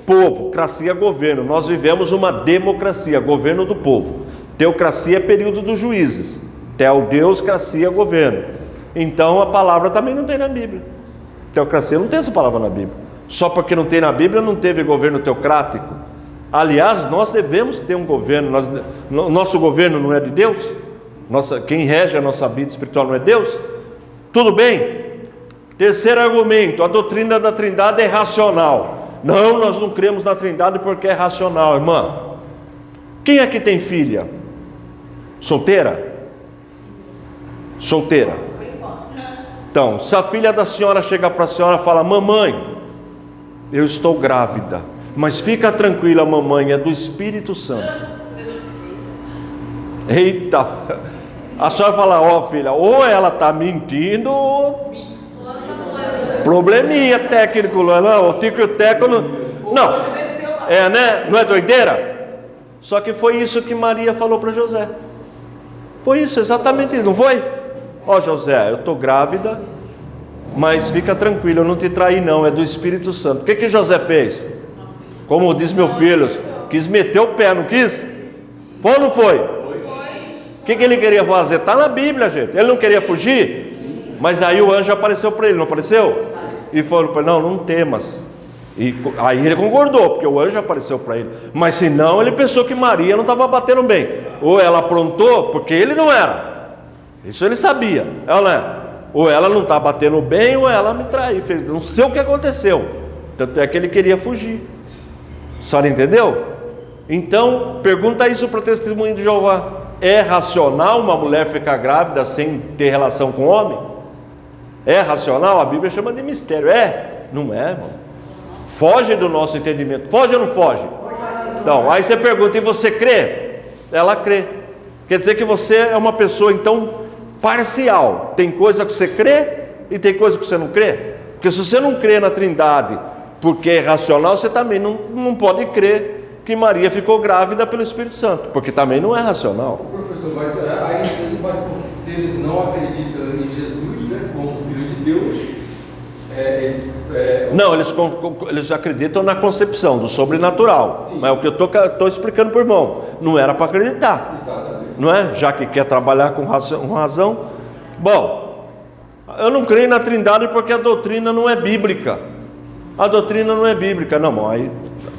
Speaker 1: povo, cracia, governo. Nós vivemos uma democracia, governo do povo. Teocracia é período dos juízes. Deus, cracia, governo. Então a palavra também não tem na Bíblia. Teocracia não tem essa palavra na Bíblia. Só porque não tem na Bíblia não teve governo teocrático. Aliás, nós devemos ter um governo. Nosso governo não é de Deus? Quem rege a nossa vida espiritual não é Deus? Tudo bem? Terceiro argumento, a doutrina da Trindade é racional. Não, nós não cremos na Trindade porque é racional, irmã. Quem aqui tem filha? Solteira? Solteira. Então, se a filha da senhora chega para a senhora e fala: mamãe, eu estou grávida, mas fica tranquila, mamãe, é do Espírito Santo. Eita! A senhora fala: ó, filha, ou ela está mentindo, ou probleminha técnico, não, o tico e o teco não. É, né? Não é doideira? Só que foi isso que Maria falou para José. Foi isso, exatamente isso, não foi? Ó, José, eu estou grávida, mas fica tranquilo, eu não te traí não, é do Espírito Santo. O que José fez? Como diz meu filho, quis meter o pé, não quis? Foi ou não foi? O que ele queria fazer? Está na Bíblia, gente. Ele não queria fugir? Mas aí o anjo apareceu para ele, não apareceu? E falou para ele: não temas. E aí ele concordou, porque o anjo apareceu para ele. Mas se não, ele pensou que Maria não estava batendo bem. Ou ela aprontou, porque ele não era. Isso ele sabia. Ou ela não está batendo bem, ou ela me traiu. Não sei o que aconteceu. Tanto é que ele queria fugir. A senhora entendeu? Então, pergunta isso para o testemunho de Jeová. É racional uma mulher ficar grávida sem ter relação com o homem? É racional? A Bíblia chama de mistério. Não é, irmão. Foge do nosso entendimento. Foge ou não foge? Então, aí você pergunta: e você crê? Ela crê. Quer dizer que você é uma pessoa, então, parcial. Tem coisa que você crê e tem coisa que você não crê. Porque se você não crê na Trindade porque é racional, você também não pode crer que Maria ficou grávida pelo Espírito Santo, porque também não é racional.
Speaker 3: Professor, mas aí ele vai, se eles não acreditam em Jesus, né, como Filho de Deus,
Speaker 1: não, eles acreditam na concepção do sobrenatural. Sim. Mas o que eu estou explicando para o irmão, não era para acreditar. Exatamente. Não é? Já que quer trabalhar com razão. Bom, eu não creio na Trindade porque a doutrina não é bíblica. A doutrina não é bíblica. Não, aí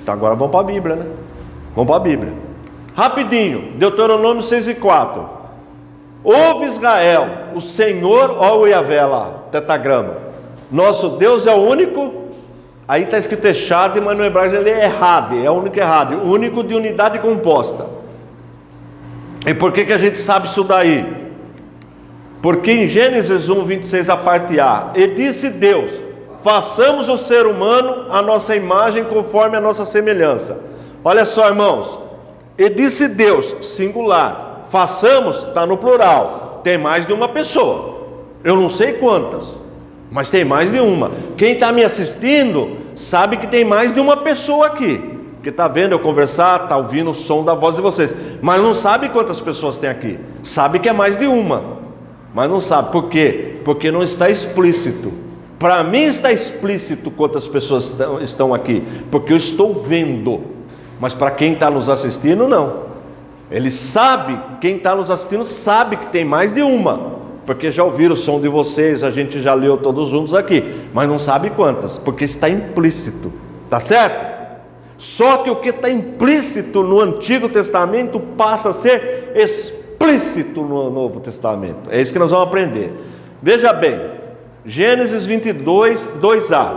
Speaker 1: agora vamos para a Bíblia, né? Vamos para a Bíblia. Rapidinho, Deuteronômio 6:4. Ouve Israel, o Senhor, ó o Yahvé lá, tetagrama. Nosso Deus é o único. Aí está escrito Echad, mas no hebraico ele é Errad, é o único Errad, o único de unidade composta. E por que a gente sabe isso daí? Porque em Gênesis 1:26, a parte A, e disse Deus: façamos o ser humano a nossa imagem, conforme a nossa semelhança. Olha só, irmãos, e disse Deus, singular. Façamos, está no plural, tem mais de uma pessoa. Eu não sei quantas, mas tem mais de uma. Quem está me assistindo sabe que tem mais de uma pessoa aqui. porque está vendo eu conversar, está ouvindo o som da voz de vocês, mas não sabe quantas pessoas tem aqui. Sabe que é mais de uma, mas não sabe. Por quê? Porque não está explícito. Para mim está explícito quantas pessoas estão aqui, porque eu estou vendo, mas para quem está nos assistindo, não. Ele sabe, quem está nos assistindo sabe que tem mais de uma, porque já ouviram o som de vocês, a gente já leu todos juntos aqui, mas não sabe quantas, porque está implícito, tá certo? Só que o que está implícito no Antigo Testamento passa a ser explícito no Novo Testamento. É isso que nós vamos aprender. Veja bem, Gênesis 22, 2a.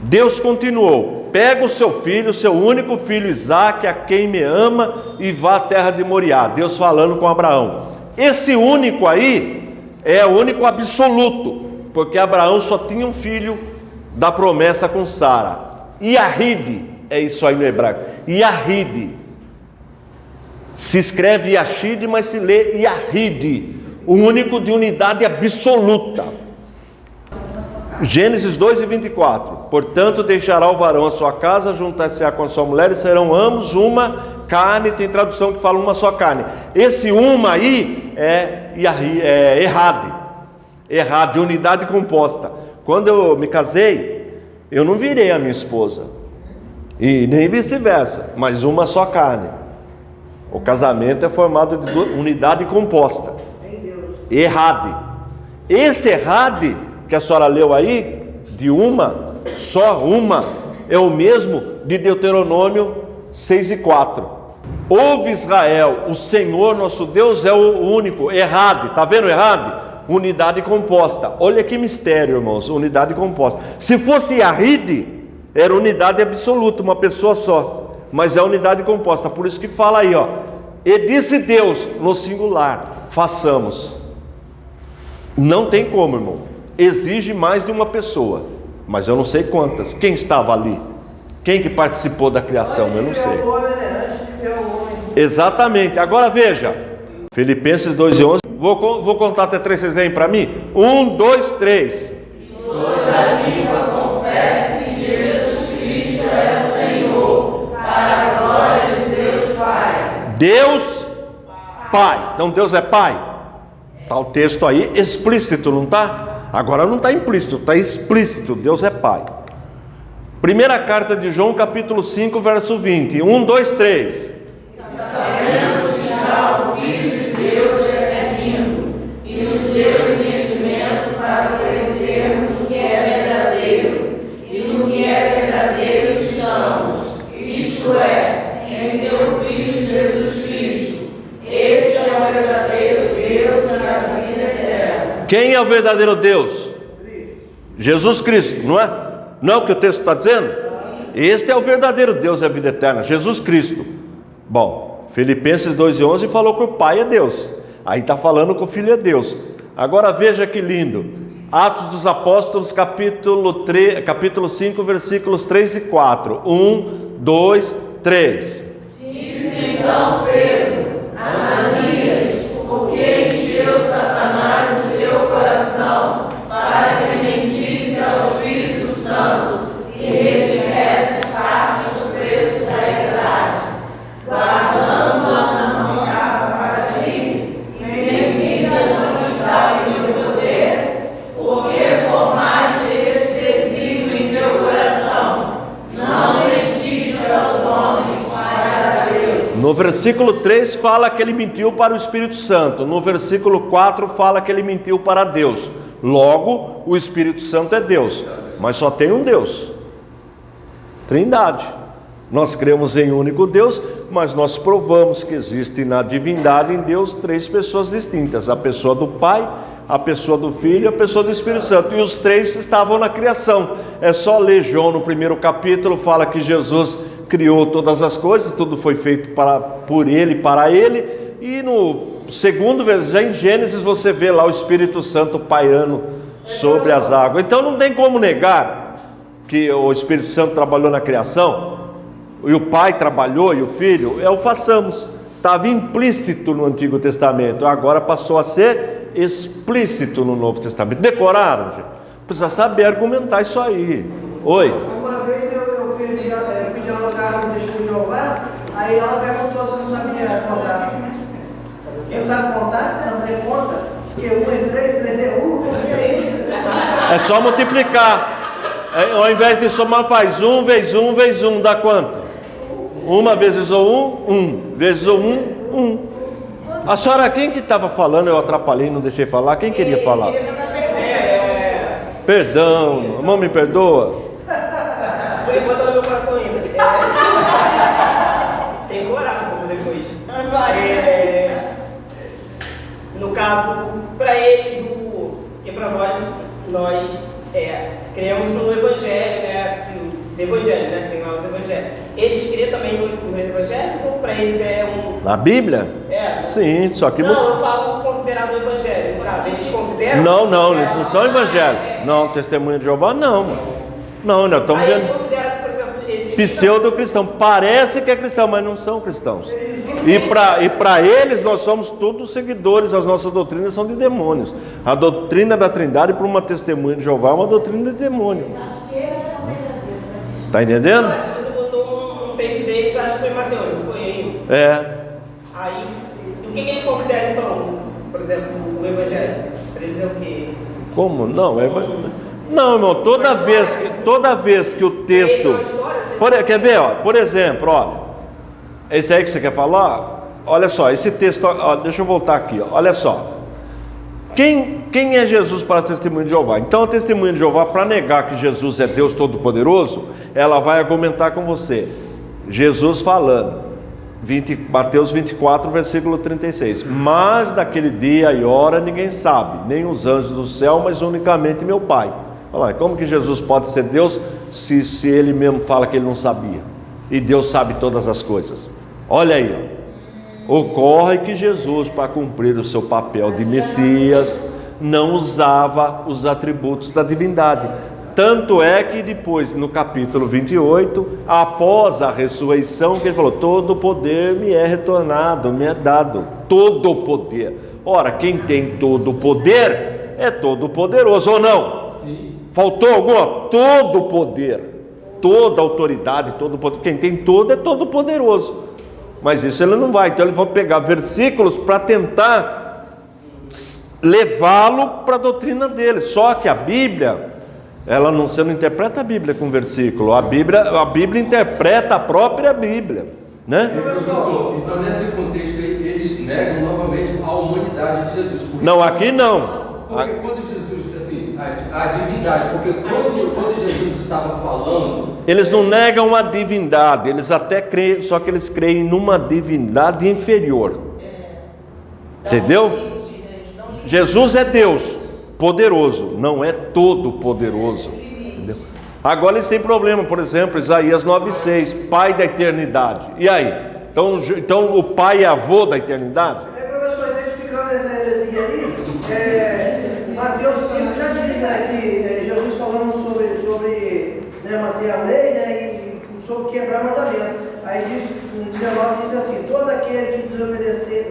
Speaker 1: Deus continuou: pega o seu filho, seu único filho Isaque, a quem me ama, e vá à terra de Moriá. Deus falando com Abraão. Esse único aí é o único absoluto, porque Abraão só tinha um filho da promessa com Sara. Yahid, é isso aí no hebraico. Yahid. Se escreve Yashid, mas se lê Yahid. O único de unidade absoluta. Gênesis 2:24. Portanto, deixará o varão a sua casa, juntar-se-á com a sua mulher, e serão ambos uma carne. Tem tradução que fala uma só carne. Esse uma aí é Errad, unidade composta. Quando eu me casei, eu não virei a minha esposa, e nem vice-versa, mas uma só carne. O casamento é formado de unidade composta. Errad. Esse Errad que a senhora leu aí, de uma, só uma, é o mesmo de Deuteronômio 6:4. Ouve Israel, o Senhor nosso Deus é o único. Errad, está vendo Errad? Unidade composta. Olha que mistério, irmãos, unidade composta. Se fosse Yahid, era unidade absoluta, uma pessoa só, mas é unidade composta. Por isso que fala aí, ó: e disse Deus, no singular, façamos. Não tem como, irmão. Exige mais de uma pessoa, mas eu não sei quantas. Quem estava ali? Quem que participou da criação? Eu não sei. Exatamente. Agora veja, Filipenses 2:11. Vou contar até 3, vocês leem para mim? 1, 2, 3.
Speaker 2: Toda língua confesse que Jesus Cristo é Senhor, para a glória de Deus Pai.
Speaker 1: Deus Pai. Então Deus é Pai. Está o texto aí explícito, não está? Agora não está implícito, está explícito. Deus é Pai. Primeira carta de João, capítulo 5, verso 20. 1, 2, 3.
Speaker 2: Sabemos que já o Filho de Deus é vindo e nos deu entendimento para conhecermos o que é verdadeiro, e no que é verdadeiro estamos, isto é, em seu Filho Jesus Cristo. Este é o verdadeiro Deus e a vida eterna.
Speaker 1: Quem é o verdadeiro Deus? Jesus Cristo, não é? Não é o que o texto está dizendo? Este é o verdadeiro Deus e a vida eterna, Jesus Cristo. Bom, Filipenses 2:11 falou que o Pai é Deus. Aí está falando que o Filho é Deus. Agora veja que lindo. Atos dos Apóstolos, capítulo 5, versículos 3 e 4. 1, 2, 3.
Speaker 2: Disse então Pedro: Ananias, por que encheu Satanás o teu coração, para que mentisse ao Espírito Santo e retivesse parte do preço da herdade, guardando-a na mão para ti, e mentira não estava em meu poder, porque formaste esse desígnio em teu coração, não mentiste aos homens, mas a Deus.
Speaker 1: No versículo 3 fala que ele mentiu para o Espírito Santo. No versículo 4 fala que ele mentiu para Deus. Logo, o Espírito Santo é Deus, mas só tem um Deus. Trindade. Nós cremos em um único Deus, mas nós provamos que existe na divindade em Deus 3 pessoas distintas: a pessoa do Pai, a pessoa do Filho e a pessoa do Espírito Santo. E os 3 estavam na criação. É só ler João no primeiro capítulo, fala que Jesus criou todas as coisas, tudo foi feito por Ele e para Ele. E no segundo, já em Gênesis, você vê lá o Espírito Santo pairando sobre as águas. Então não tem como negar que o Espírito Santo trabalhou na criação, e o Pai trabalhou, e o Filho. É o façamos. Estava implícito no Antigo Testamento, agora passou a ser explícito no Novo Testamento. Decoraram, gente? Precisa saber argumentar isso aí. Oi?
Speaker 4: Uma vez eu fiz aula Aí ela perguntou se não sabia contar. Quem sabe contar, você não fazer conta? Porque 1 é 3, 3 é 1, o que é isso?
Speaker 1: É só multiplicar. Ao invés de somar, faz 1 vezes 1 vezes 1, dá quanto? 1 vezes o 1, 1 vezes o 1, 1. A senhora, quem que estava falando? Eu atrapalhei, não deixei falar. Quem queria falar? Perdão, irmão, me perdoa.
Speaker 5: Por enquanto tá no meu coração ainda. Tem que orar pra fazer depois. No caso, para eles, que para nós cremos no Evangelho, né? Os Evangelhos, né? Tem lá os Evangelhos. Eles creem também no Evangelho ou para eles é um.
Speaker 1: Na Bíblia? Sim, só que.
Speaker 5: Não, eu falo considerado o Evangelho. No caso, eles consideram?
Speaker 1: Não, eles não são evangélicos. Não, testemunha de Jeová, não. Não, nós estamos
Speaker 5: Eles
Speaker 1: vendo.
Speaker 5: consideram, por exemplo, esses
Speaker 1: Pseudo-cristão. Parece que é cristão, mas não são cristãos. E para eles, nós somos todos seguidores. As nossas doutrinas são de demônios. A doutrina da Trindade, para uma testemunha de Jeová, é uma doutrina de demônio. Está entendendo?
Speaker 5: Você botou um texto deles, acho que foi Mateus, não foi aí? Aí, o que eles consideram então, por exemplo, o Evangelho? Para eles é o quê?
Speaker 1: Como? Não, não, irmão, toda vez que o texto. Quer ver, ó, por exemplo, olha. Esse aí que você quer falar? Olha só, esse texto, ó, deixa eu voltar aqui, ó, olha só. Quem é Jesus para a testemunha de Jeová? Então a testemunha de Jeová, para negar que Jesus é Deus Todo-Poderoso, ela vai argumentar com você. Jesus falando, Mateus 24, versículo 36. Mas daquele dia e hora ninguém sabe, nem os anjos do céu, mas unicamente meu Pai. Olha lá, como que Jesus pode ser Deus se ele mesmo fala que ele não sabia? E Deus sabe todas as coisas. Olha aí, ó. Ocorre que Jesus, para cumprir o seu papel de Messias, não usava os atributos da divindade. Tanto é que depois, no capítulo 28, após a ressurreição, que ele falou: todo poder me é retornado, me é dado. Todo o poder. Ora, quem tem todo o poder é todo poderoso, ou não?
Speaker 3: Sim.
Speaker 1: Faltou alguma? Todo o poder, toda a autoridade, todo o poder. Quem tem todo é todo poderoso. Mas isso ele não vai. Então ele vai pegar versículos para tentar levá-lo para a doutrina dele. Só que a Bíblia, você não interpreta a Bíblia com versículo. A Bíblia interpreta a própria Bíblia, né?
Speaker 3: Professor, então nesse contexto aí, eles negam novamente a humanidade de Jesus.
Speaker 1: Não, aqui não.
Speaker 3: Porque quando Jesus, assim, a divindade, porque quando Jesus estava falando,
Speaker 1: Eles não negam a divindade, eles até creem, só que eles creem numa divindade inferior. Entendeu? Jesus é Deus poderoso, não é todo poderoso. Entendeu? Agora eles têm problema, por exemplo, Isaías 9,6, Pai da eternidade. E aí? Então o Pai é avô da eternidade?
Speaker 4: Professor, identificando essa heresia aí, Mateus 5 já diz, né, que Jesus falando sobre manter a lei, né, e sobre quebrar mandamento. Aí diz, no 19 diz assim: todo aquele que desobedecer,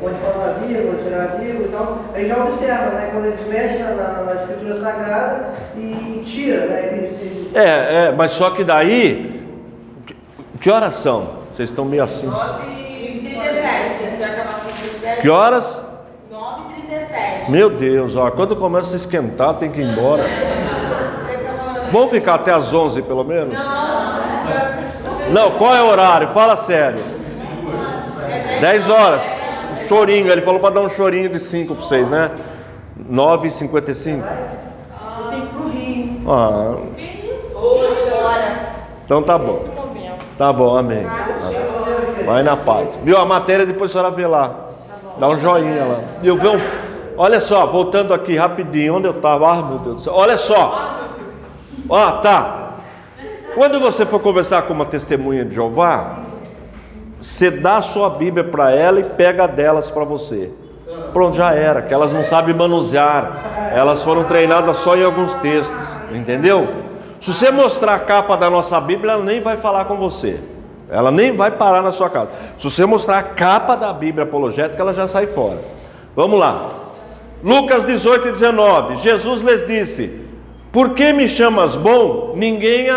Speaker 4: pode falar a vírgula, tirar a vírgula e tal. Aí já observa, né, quando eles mexem na escritura sagrada e tira, né,
Speaker 1: mas só que daí, que horas são? Vocês estão meio assim.
Speaker 2: 9h37. Você vai acabar com
Speaker 1: Que horas?
Speaker 2: 9h37.
Speaker 1: Meu Deus, ó, quando começa a esquentar tem que ir embora. Vamos ficar até as 11 pelo menos? Não, qual é o horário? Fala sério. 10 horas. Chorinho, ele falou para dar um chorinho de 5 para vocês, né? 9h55.
Speaker 2: Tem pro Rio.
Speaker 1: Ah, então tá bom. Tá bom, amém. Vai na paz. Viu a matéria, depois a senhora vê lá. Dá um joinha lá. Olha só, voltando aqui rapidinho, onde eu estava? Ah, meu Deus do céu. Olha só. Ó, tá. Quando você for conversar com uma testemunha de Jeová, você dá a sua Bíblia para ela e pega delas para você. Pronto, já era, que elas não sabem manusear. Elas foram treinadas só em alguns textos, entendeu? Se você mostrar a capa da nossa Bíblia, ela nem vai falar com você. Ela nem vai parar na sua casa. Se você mostrar a capa da Bíblia apologética, ela já sai fora. Vamos lá. Lucas 18:19. Jesus lhes disse: por que me chamas bom? Ninguém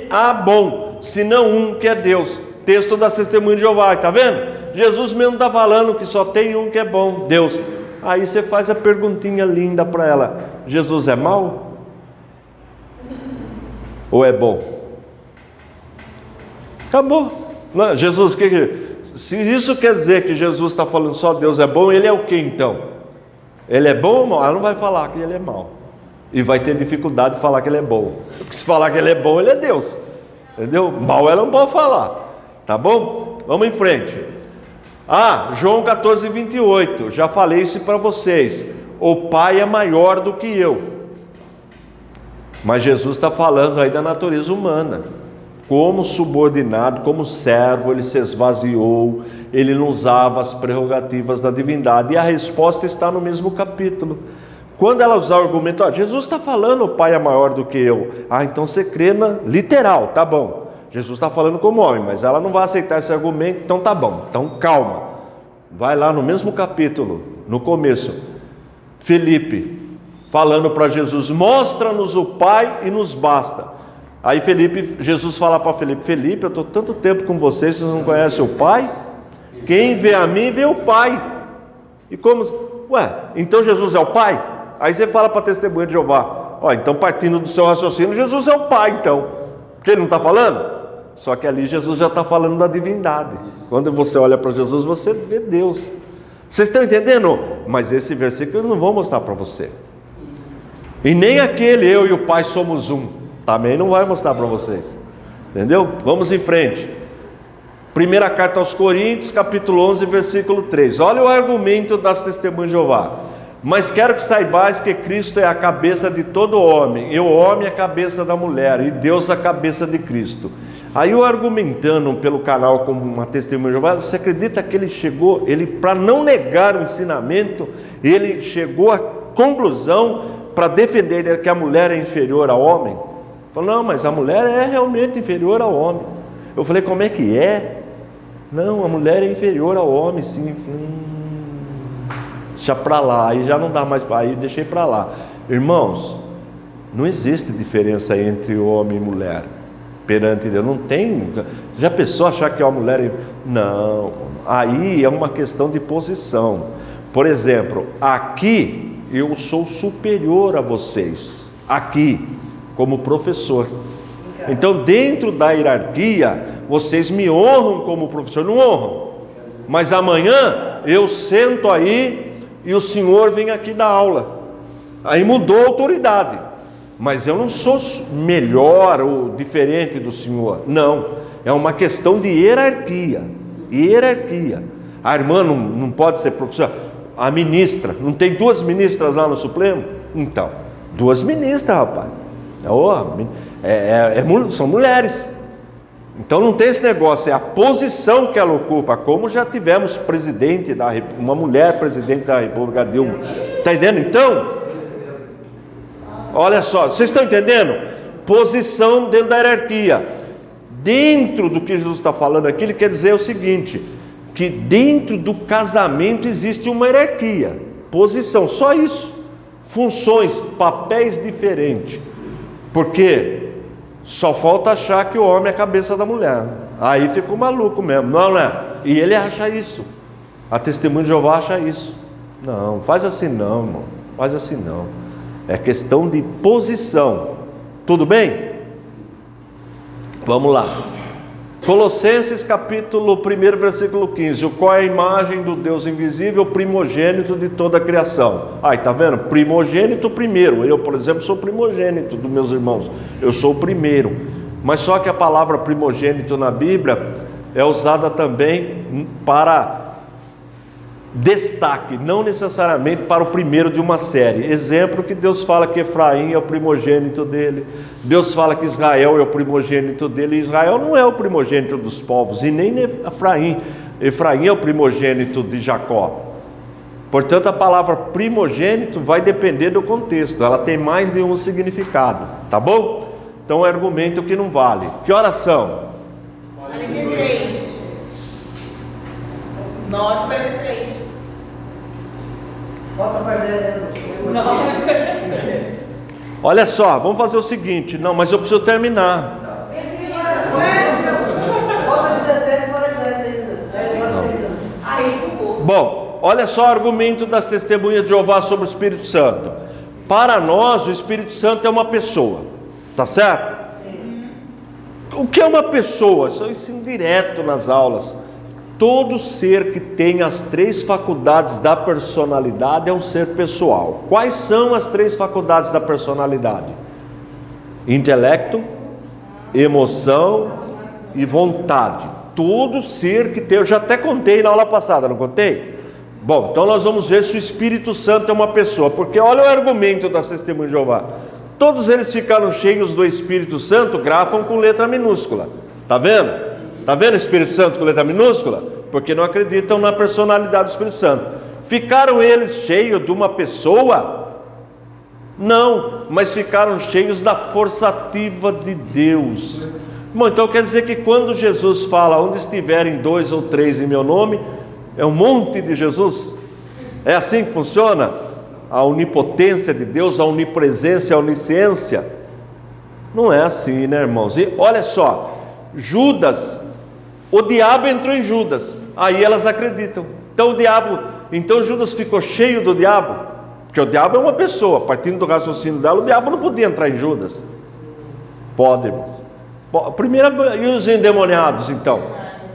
Speaker 1: há bom, senão um que é Deus. Texto da Testemunha de Jeová, tá vendo? Jesus mesmo está falando que só tem um que é bom, Deus. Aí você faz a perguntinha linda para ela: Jesus é mau? Ou é bom? Acabou. Não, Jesus, se isso quer dizer que Jesus está falando só Deus é bom, ele é o que então? Ele é bom ou mau? Ela não vai falar que ele é mau. E vai ter dificuldade de falar que ele é bom. Porque se falar que ele é bom, ele é Deus. Entendeu? Mal ela não pode falar. Tá bom? Vamos em frente. João 14, 28. Já falei isso para vocês. O Pai é maior do que eu. Mas Jesus está falando aí da natureza humana. Como subordinado, como servo, ele se esvaziou. Ele não usava as prerrogativas da divindade. E a resposta está no mesmo capítulo. Quando ela usar o argumento, Jesus está falando o Pai é maior do que eu. Então você crê na literal, tá bom. Jesus está falando como homem, mas ela não vai aceitar esse argumento, então tá bom. Então calma. Vai lá no mesmo capítulo, no começo. Felipe, falando para Jesus, mostra-nos o Pai e nos basta. Aí Jesus fala para Felipe, eu estou tanto tempo com vocês não conhecem o Pai? Quem vê a mim, vê o Pai. E como? Então Jesus é o Pai? Aí você fala para a Testemunha de Jeová, então partindo do seu raciocínio, Jesus é o Pai então. Porque ele não está falando? Só que ali Jesus já está falando da divindade. Quando você olha para Jesus, você vê Deus. Vocês estão entendendo? Mas esse versículo eles não vão mostrar para você. E nem aquele eu e o Pai somos um, também não vai mostrar para vocês. Entendeu? Vamos em frente. Primeira carta aos Coríntios, capítulo 11, versículo 3. Olha o argumento das Testemunhas de Jeová. Mas quero que saibais que Cristo é a cabeça de todo homem, e o homem é a cabeça da mulher, e Deus a cabeça de Cristo. Aí eu argumentando pelo canal como uma Testemunha de Jeová, você acredita que ele para não negar o ensinamento, ele chegou à conclusão para defender que a mulher é inferior ao homem? Falou, não, mas a mulher é realmente inferior ao homem. Eu falei, como é que é? Não, a mulher é inferior ao homem, sim. Deixa para lá, aí já não dá mais, aí deixei para lá. Irmãos, não existe diferença entre homem e mulher perante Deus, não tem. Já pensou achar que a mulher é... Não, aí é uma questão de posição. Por exemplo, aqui eu sou superior a vocês, aqui, como professor. Então dentro da hierarquia, vocês me honram como professor, não honram? Mas amanhã eu sento aí e o senhor vem aqui dar aula, aí mudou a autoridade, mas eu não sou melhor ou diferente do senhor, não, é uma questão de hierarquia. A irmã não pode ser professora, a ministra, não tem 2 ministras lá no Supremo? Então, 2 ministras, rapaz, são mulheres. Então não tem esse negócio, é a posição que ela ocupa, como já tivemos uma mulher presidente da República, Dilma. Está entendendo? Então, olha só, vocês estão entendendo? Posição dentro da hierarquia. Dentro do que Jesus está falando aqui, ele quer dizer o seguinte, que dentro do casamento existe uma hierarquia, posição, só isso. Funções, papéis diferentes. Porque só falta achar que o homem é a cabeça da mulher. Aí ficou maluco mesmo, não é? E ele acha isso. A Testemunha de Jeová acha isso. Não, faz assim não, irmão. Faz assim não. É questão de posição. Tudo bem? Vamos lá. Colossenses capítulo 1, versículo 15. O qual é a imagem do Deus invisível, primogênito de toda a criação. Aí, tá vendo? Primogênito primeiro. Eu, por exemplo, sou primogênito dos meus irmãos. Eu sou o primeiro. Mas só que a palavra primogênito na Bíblia é usada também para destaque, não necessariamente para o primeiro de uma série. Exemplo que Deus fala que Efraim é o primogênito dele. Deus fala que Israel é o primogênito dele. Israel não é o primogênito dos povos, e nem Efraim. Efraim é o primogênito de Jacó. Portanto, a palavra primogênito vai depender do contexto. Ela tem mais de um significado, tá bom? Então é argumento que não vale. Que horas são?
Speaker 2: 43. 9h43.
Speaker 4: Bota para dentro.
Speaker 1: Olha só, vamos fazer o seguinte. Não, mas eu preciso terminar. Bom, olha só o argumento das testemunhas de Jeová sobre o Espírito Santo. Para nós, o Espírito Santo é uma pessoa, tá certo? O que é uma pessoa? Isso eu ensino direto nas aulas. Todo ser que tem as 3 faculdades da personalidade é um ser pessoal. Quais são as 3 faculdades da personalidade? Intelecto, emoção e vontade. Todo ser que tem, eu já até contei na aula passada, não contei? Bom, então nós vamos ver se o Espírito Santo é uma pessoa, porque olha o argumento da testemunha de Jeová. Todos eles ficaram cheios do Espírito Santo, grafam com letra minúscula. Tá vendo? Tá vendo o Espírito Santo com letra minúscula? Porque não acreditam na personalidade do Espírito Santo. Ficaram eles cheios de uma pessoa? Não, mas ficaram cheios da força ativa de Deus. Bom, então quer dizer que quando Jesus fala, onde estiverem 2 ou 3 em meu nome, é um monte de Jesus? É assim que funciona? A onipotência de Deus, a onipresença, a onisciência? Não é assim, né, irmãos? E olha só, Judas, o diabo entrou em Judas, aí elas acreditam. Então Judas ficou cheio do diabo, porque o diabo é uma pessoa, partindo do raciocínio dela, o diabo não podia entrar em Judas. Pode, irmãos. Primeiro, e os endemoniados então?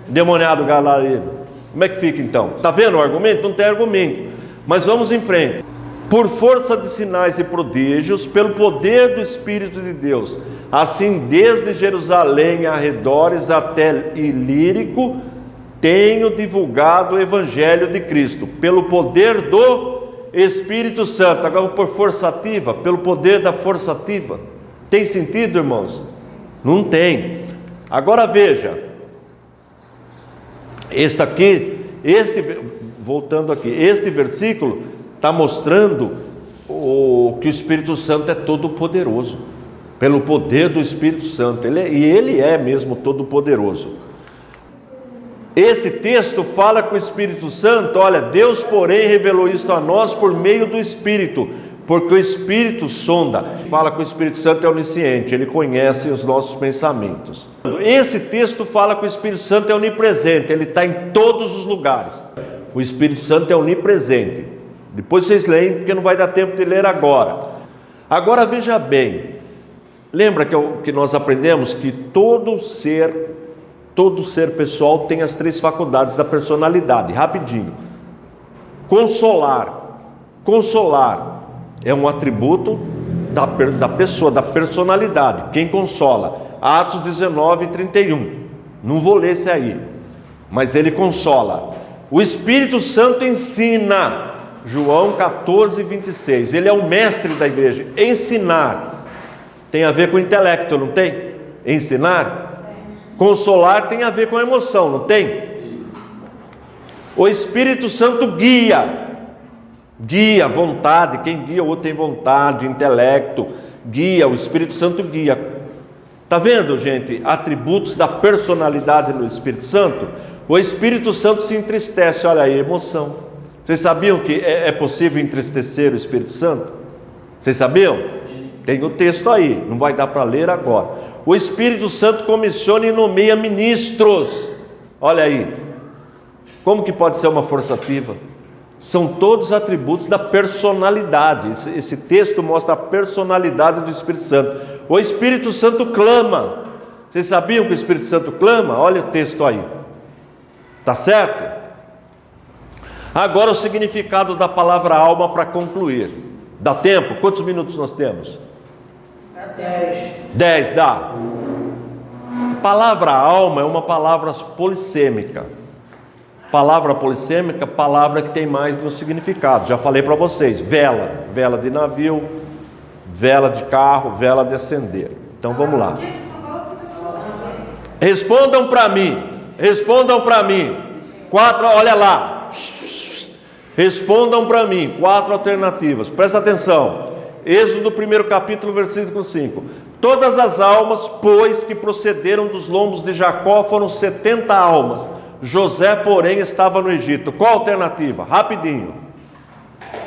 Speaker 1: Endemoniado gadareno, como é que fica então? Está vendo o argumento? Não tem argumento, mas vamos em frente. Por força de sinais e prodígios, pelo poder do Espírito de Deus, assim desde Jerusalém arredores até Ilírico, tenho divulgado o Evangelho de Cristo, pelo poder do Espírito Santo. Agora por força ativa, pelo poder da força ativa. Tem sentido, irmãos? Não tem. Agora veja, voltando aqui, este versículo está mostrando que o Espírito Santo é todo poderoso, pelo poder do Espírito Santo, ele é mesmo todo poderoso. Esse texto fala com o Espírito Santo, olha, Deus porém revelou isto a nós por meio do Espírito, porque o Espírito sonda. Fala que o Espírito Santo é onisciente, ele conhece os nossos pensamentos. Esse texto fala que o Espírito Santo é onipresente, ele está em todos os lugares. O Espírito Santo é onipresente. Depois vocês leem, porque não vai dar tempo de ler agora. Agora veja bem, lembra que nós aprendemos que todo ser pessoal tem as 3 faculdades da personalidade. Rapidinho. Consolar é um atributo da pessoa, da personalidade. Quem consola? Atos 19:31. Não vou ler esse aí, mas ele consola. O Espírito Santo ensina. João 14:26. Ele é o mestre da igreja. Ensinar tem a ver com intelecto, não tem? Ensinar. Consolar tem a ver com emoção, não tem? O Espírito Santo guia vontade. Quem guia, o outro tem vontade, intelecto, guia. O Espírito Santo guia. Está vendo, gente, atributos da personalidade do Espírito Santo? O Espírito Santo se entristece, olha aí, emoção. Vocês sabiam que é possível entristecer o Espírito Santo? Vocês sabiam? Tem o texto aí, não vai dar para ler agora. O Espírito Santo comissiona e nomeia ministros. Olha aí, como que pode ser uma força ativa? São todos atributos da personalidade. Esse texto mostra a personalidade do Espírito Santo. O Espírito Santo clama. Vocês sabiam que o Espírito Santo clama? Olha o texto aí. Tá certo? Agora o significado da palavra alma para concluir. Dá tempo? Quantos minutos nós temos? 10, dá. A palavra alma é uma palavra polissêmica. Palavra polissêmica, palavra que tem mais de um significado. Já falei para vocês. Vela de navio, vela de carro, vela de acender. Então vamos lá. Respondam para mim. 4, olha lá. Respondam para mim, 4 alternativas. Presta atenção. Êxodo 1º capítulo, versículo 5. Todas as almas, pois, que procederam dos lombos de Jacó foram 70 almas. José, porém, estava no Egito. Qual a alternativa? Rapidinho.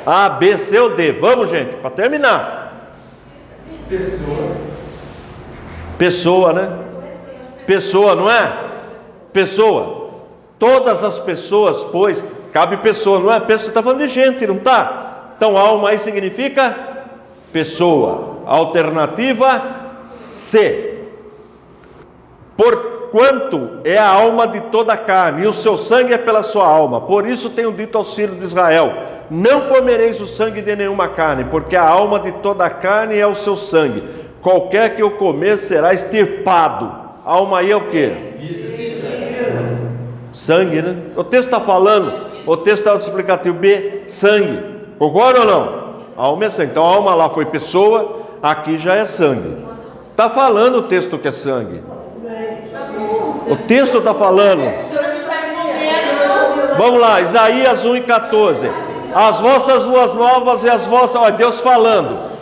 Speaker 1: A, B, C ou D? Vamos, gente, para terminar. Pessoa, né? Pessoa, não é? Pessoa. Todas as pessoas, pois, Cabe pessoa, não é? Pessoa está falando de gente, não está? Então alma aí significa pessoa. Alternativa C. Porquanto é a alma de toda a carne, e o seu sangue é pela sua alma. Por isso tenho dito aos filhos de Israel: não comereis o sangue de nenhuma carne, porque a alma de toda a carne é o seu sangue. Qualquer que o comer será extirpado. Alma aí é o quê? Sangue, né? O texto está falando, o texto está no explicativo B, sangue. Concorda ou não? Alma é sangue. Então a alma lá foi pessoa, aqui já é sangue. Está falando o texto que é sangue. O texto está falando. Vamos lá, Isaías 1:14. As vossas luas novas e as vossas... Olha, Deus falando.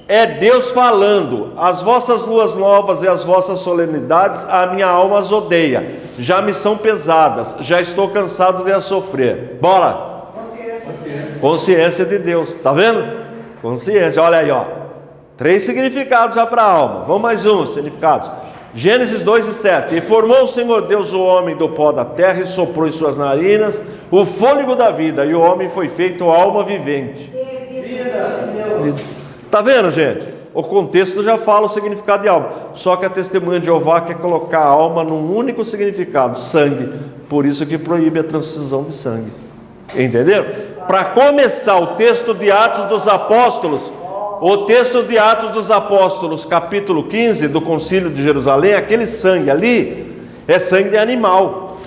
Speaker 1: É Deus falando. As vossas luas novas e as vossas solenidades, a minha alma as odeia. Já me são pesadas. Já estou cansado de as sofrer. Bora. Consciência de Deus. Está vendo? Consciência. Olha aí, ó. 3 significados já para a alma. Vamos mais um significados. Gênesis 2:7. E formou o Senhor Deus o homem do pó da terra e soprou em suas narinas o fôlego da vida, e o homem foi feito alma vivente. Está vendo, gente? O contexto já fala o significado de alma. Só que a testemunha de Jeová quer colocar a alma num único significado: sangue. Por isso que proíbe a transfusão de sangue. Entenderam? Para começar, o texto de Atos dos Apóstolos, capítulo 15 do Concílio de Jerusalém, aquele sangue ali é sangue de animal,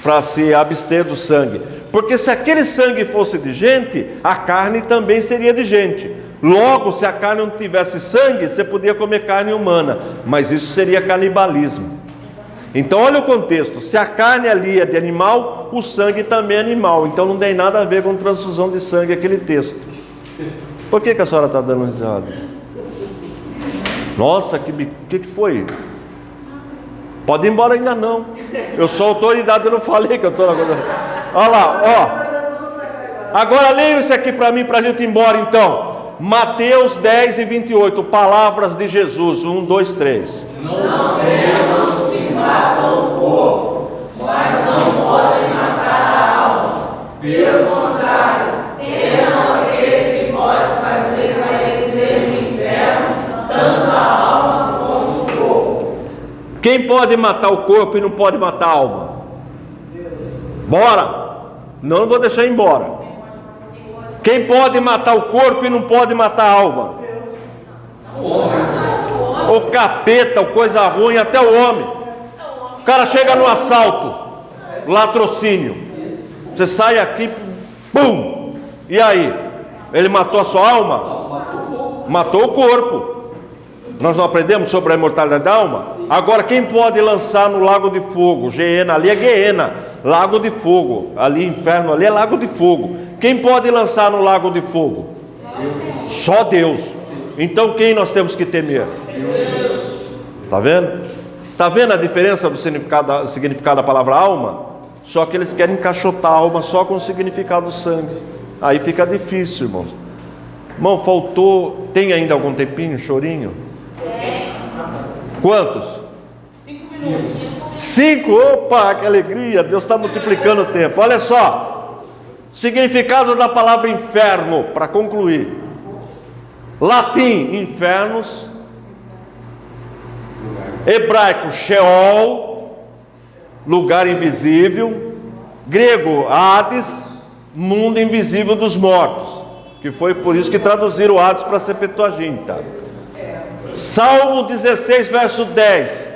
Speaker 1: para se abster do sangue. Porque se aquele sangue fosse de gente, a carne também seria de gente. Logo, se a carne não tivesse sangue, você podia comer carne humana, mas isso seria canibalismo. Então olha o contexto: se a carne ali é de animal, o sangue também é animal. Então não tem nada a ver com transfusão de sangue aquele texto. Por que a senhora está dando risada? Nossa, que foi? Pode ir embora ainda não. Eu sou autoridade, eu não falei que eu estou na coisa. Olha lá, ó. Agora leia isso aqui para mim, para a gente ir embora então. Mateus 10:28, palavras de Jesus. 1, 2, 3.
Speaker 2: Não temam os que matam o corpo, mas não podem matar a alma. Pelo contrário, temam aquele que pode fazer padecer no inferno tanto a alma como o corpo.
Speaker 1: Quem pode matar o corpo e não pode matar a alma? Bora! Não vou deixar ir embora. Quem pode matar o corpo e não pode matar a alma? O capeta, o coisa ruim, até o homem. O cara chega no assalto, latrocínio. Você sai aqui, pum! E aí? Ele matou a sua alma? Matou o corpo. Nós não aprendemos sobre a imortalidade da alma? Agora, quem pode lançar no lago de fogo? Geena, ali é Geena, lago de fogo. Ali, inferno, ali é lago de fogo. Quem pode lançar no lago de fogo? Só Deus. Então quem nós temos que temer? Está vendo? Está vendo a diferença do significado da palavra alma? Só que eles querem encaixotar a alma só com o significado do sangue. Aí fica difícil, irmãos. Irmão, faltou. Tem ainda algum tempinho, chorinho? Quantos?
Speaker 5: 5 minutos.
Speaker 1: 5? Opa, que alegria! Deus está multiplicando o tempo. Olha só. Significado da palavra inferno, para concluir. Latim, infernos. Hebraico, Sheol, lugar invisível. Grego, Hades, mundo invisível dos mortos. Que foi por isso que traduziram Hades para Septuaginta. Salmo 16, verso 10.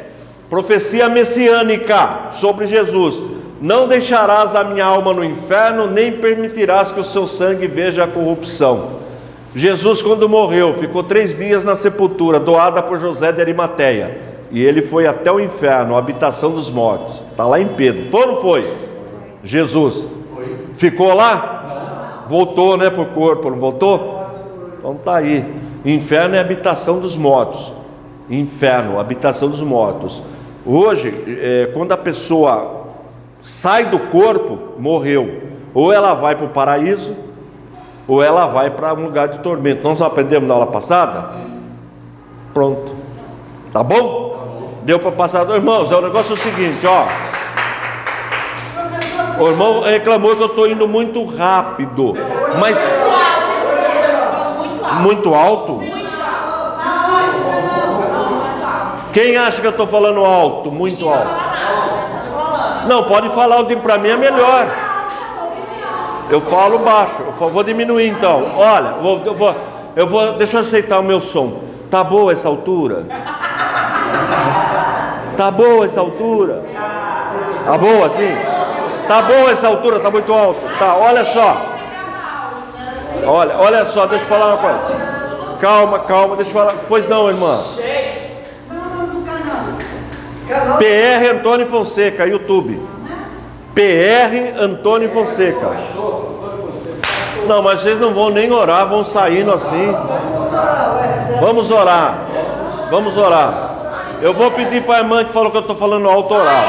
Speaker 1: Profecia messiânica sobre Jesus. Não deixarás a minha alma no inferno, nem permitirás que o seu sangue veja a corrupção. Jesus, quando morreu, ficou 3 dias na sepultura, doada por José de Arimateia. E ele foi até o inferno, a habitação dos mortos. Está lá em Pedro. Foi ou não foi? Jesus. Ficou lá? Voltou, né, para o corpo, não voltou? Então está aí. Inferno é a habitação dos mortos. Inferno, habitação dos mortos. Hoje, quando a pessoa sai do corpo, morreu. Ou ela vai para o paraíso, ou ela vai para um lugar de tormento. Nós aprendemos na aula passada? Pronto. Tá bom? Deu para passar. Irmãos, o negócio é o seguinte, ó. O irmão reclamou que eu estou indo muito rápido. Mas muito alto? Quem acha que eu estou falando alto? Muito alto? Não, pode falar, para mim é melhor. Eu falo baixo, vou diminuir então. Olha, deixa eu aceitar o meu som. Tá boa essa altura? Tá boa essa altura? Tá boa assim? Tá boa essa altura? Tá muito alto? Tá, olha só. Olha só, deixa eu falar uma coisa. Calma, deixa eu falar. Pois não, irmã. PR Antônio Fonseca, YouTube. PR Antônio Fonseca. Não, mas vocês não vão nem orar, vão saindo assim. Vamos orar. Eu vou pedir para a irmã que falou que eu estou falando alto orar.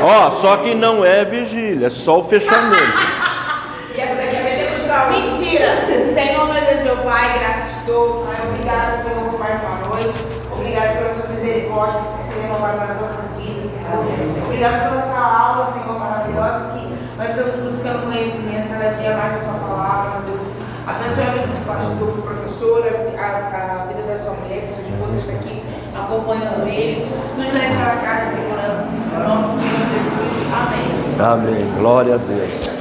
Speaker 1: Ó, só que não é vigília, é só o fechamento.
Speaker 6: Mentira! Senhor, meu Deus, meu Pai, graças te dou. Pai, obrigado, Senhor, por mais uma noite. Obrigado pelas suas misericórdias que se renovaram nas nossas vidas, Senhor. Obrigado pela sua aula, Senhor, maravilhosa, que nós estamos buscando conhecimento cada dia mais da sua palavra, meu Deus. Abençoe a vida do pastor, do professor, a vida da sua mulher, que sua esposa está aqui acompanhando ele. Nos leve para casa em segurança, Senhor. Em nome do Senhor Jesus. Amém.
Speaker 1: Amém. Glória a Deus.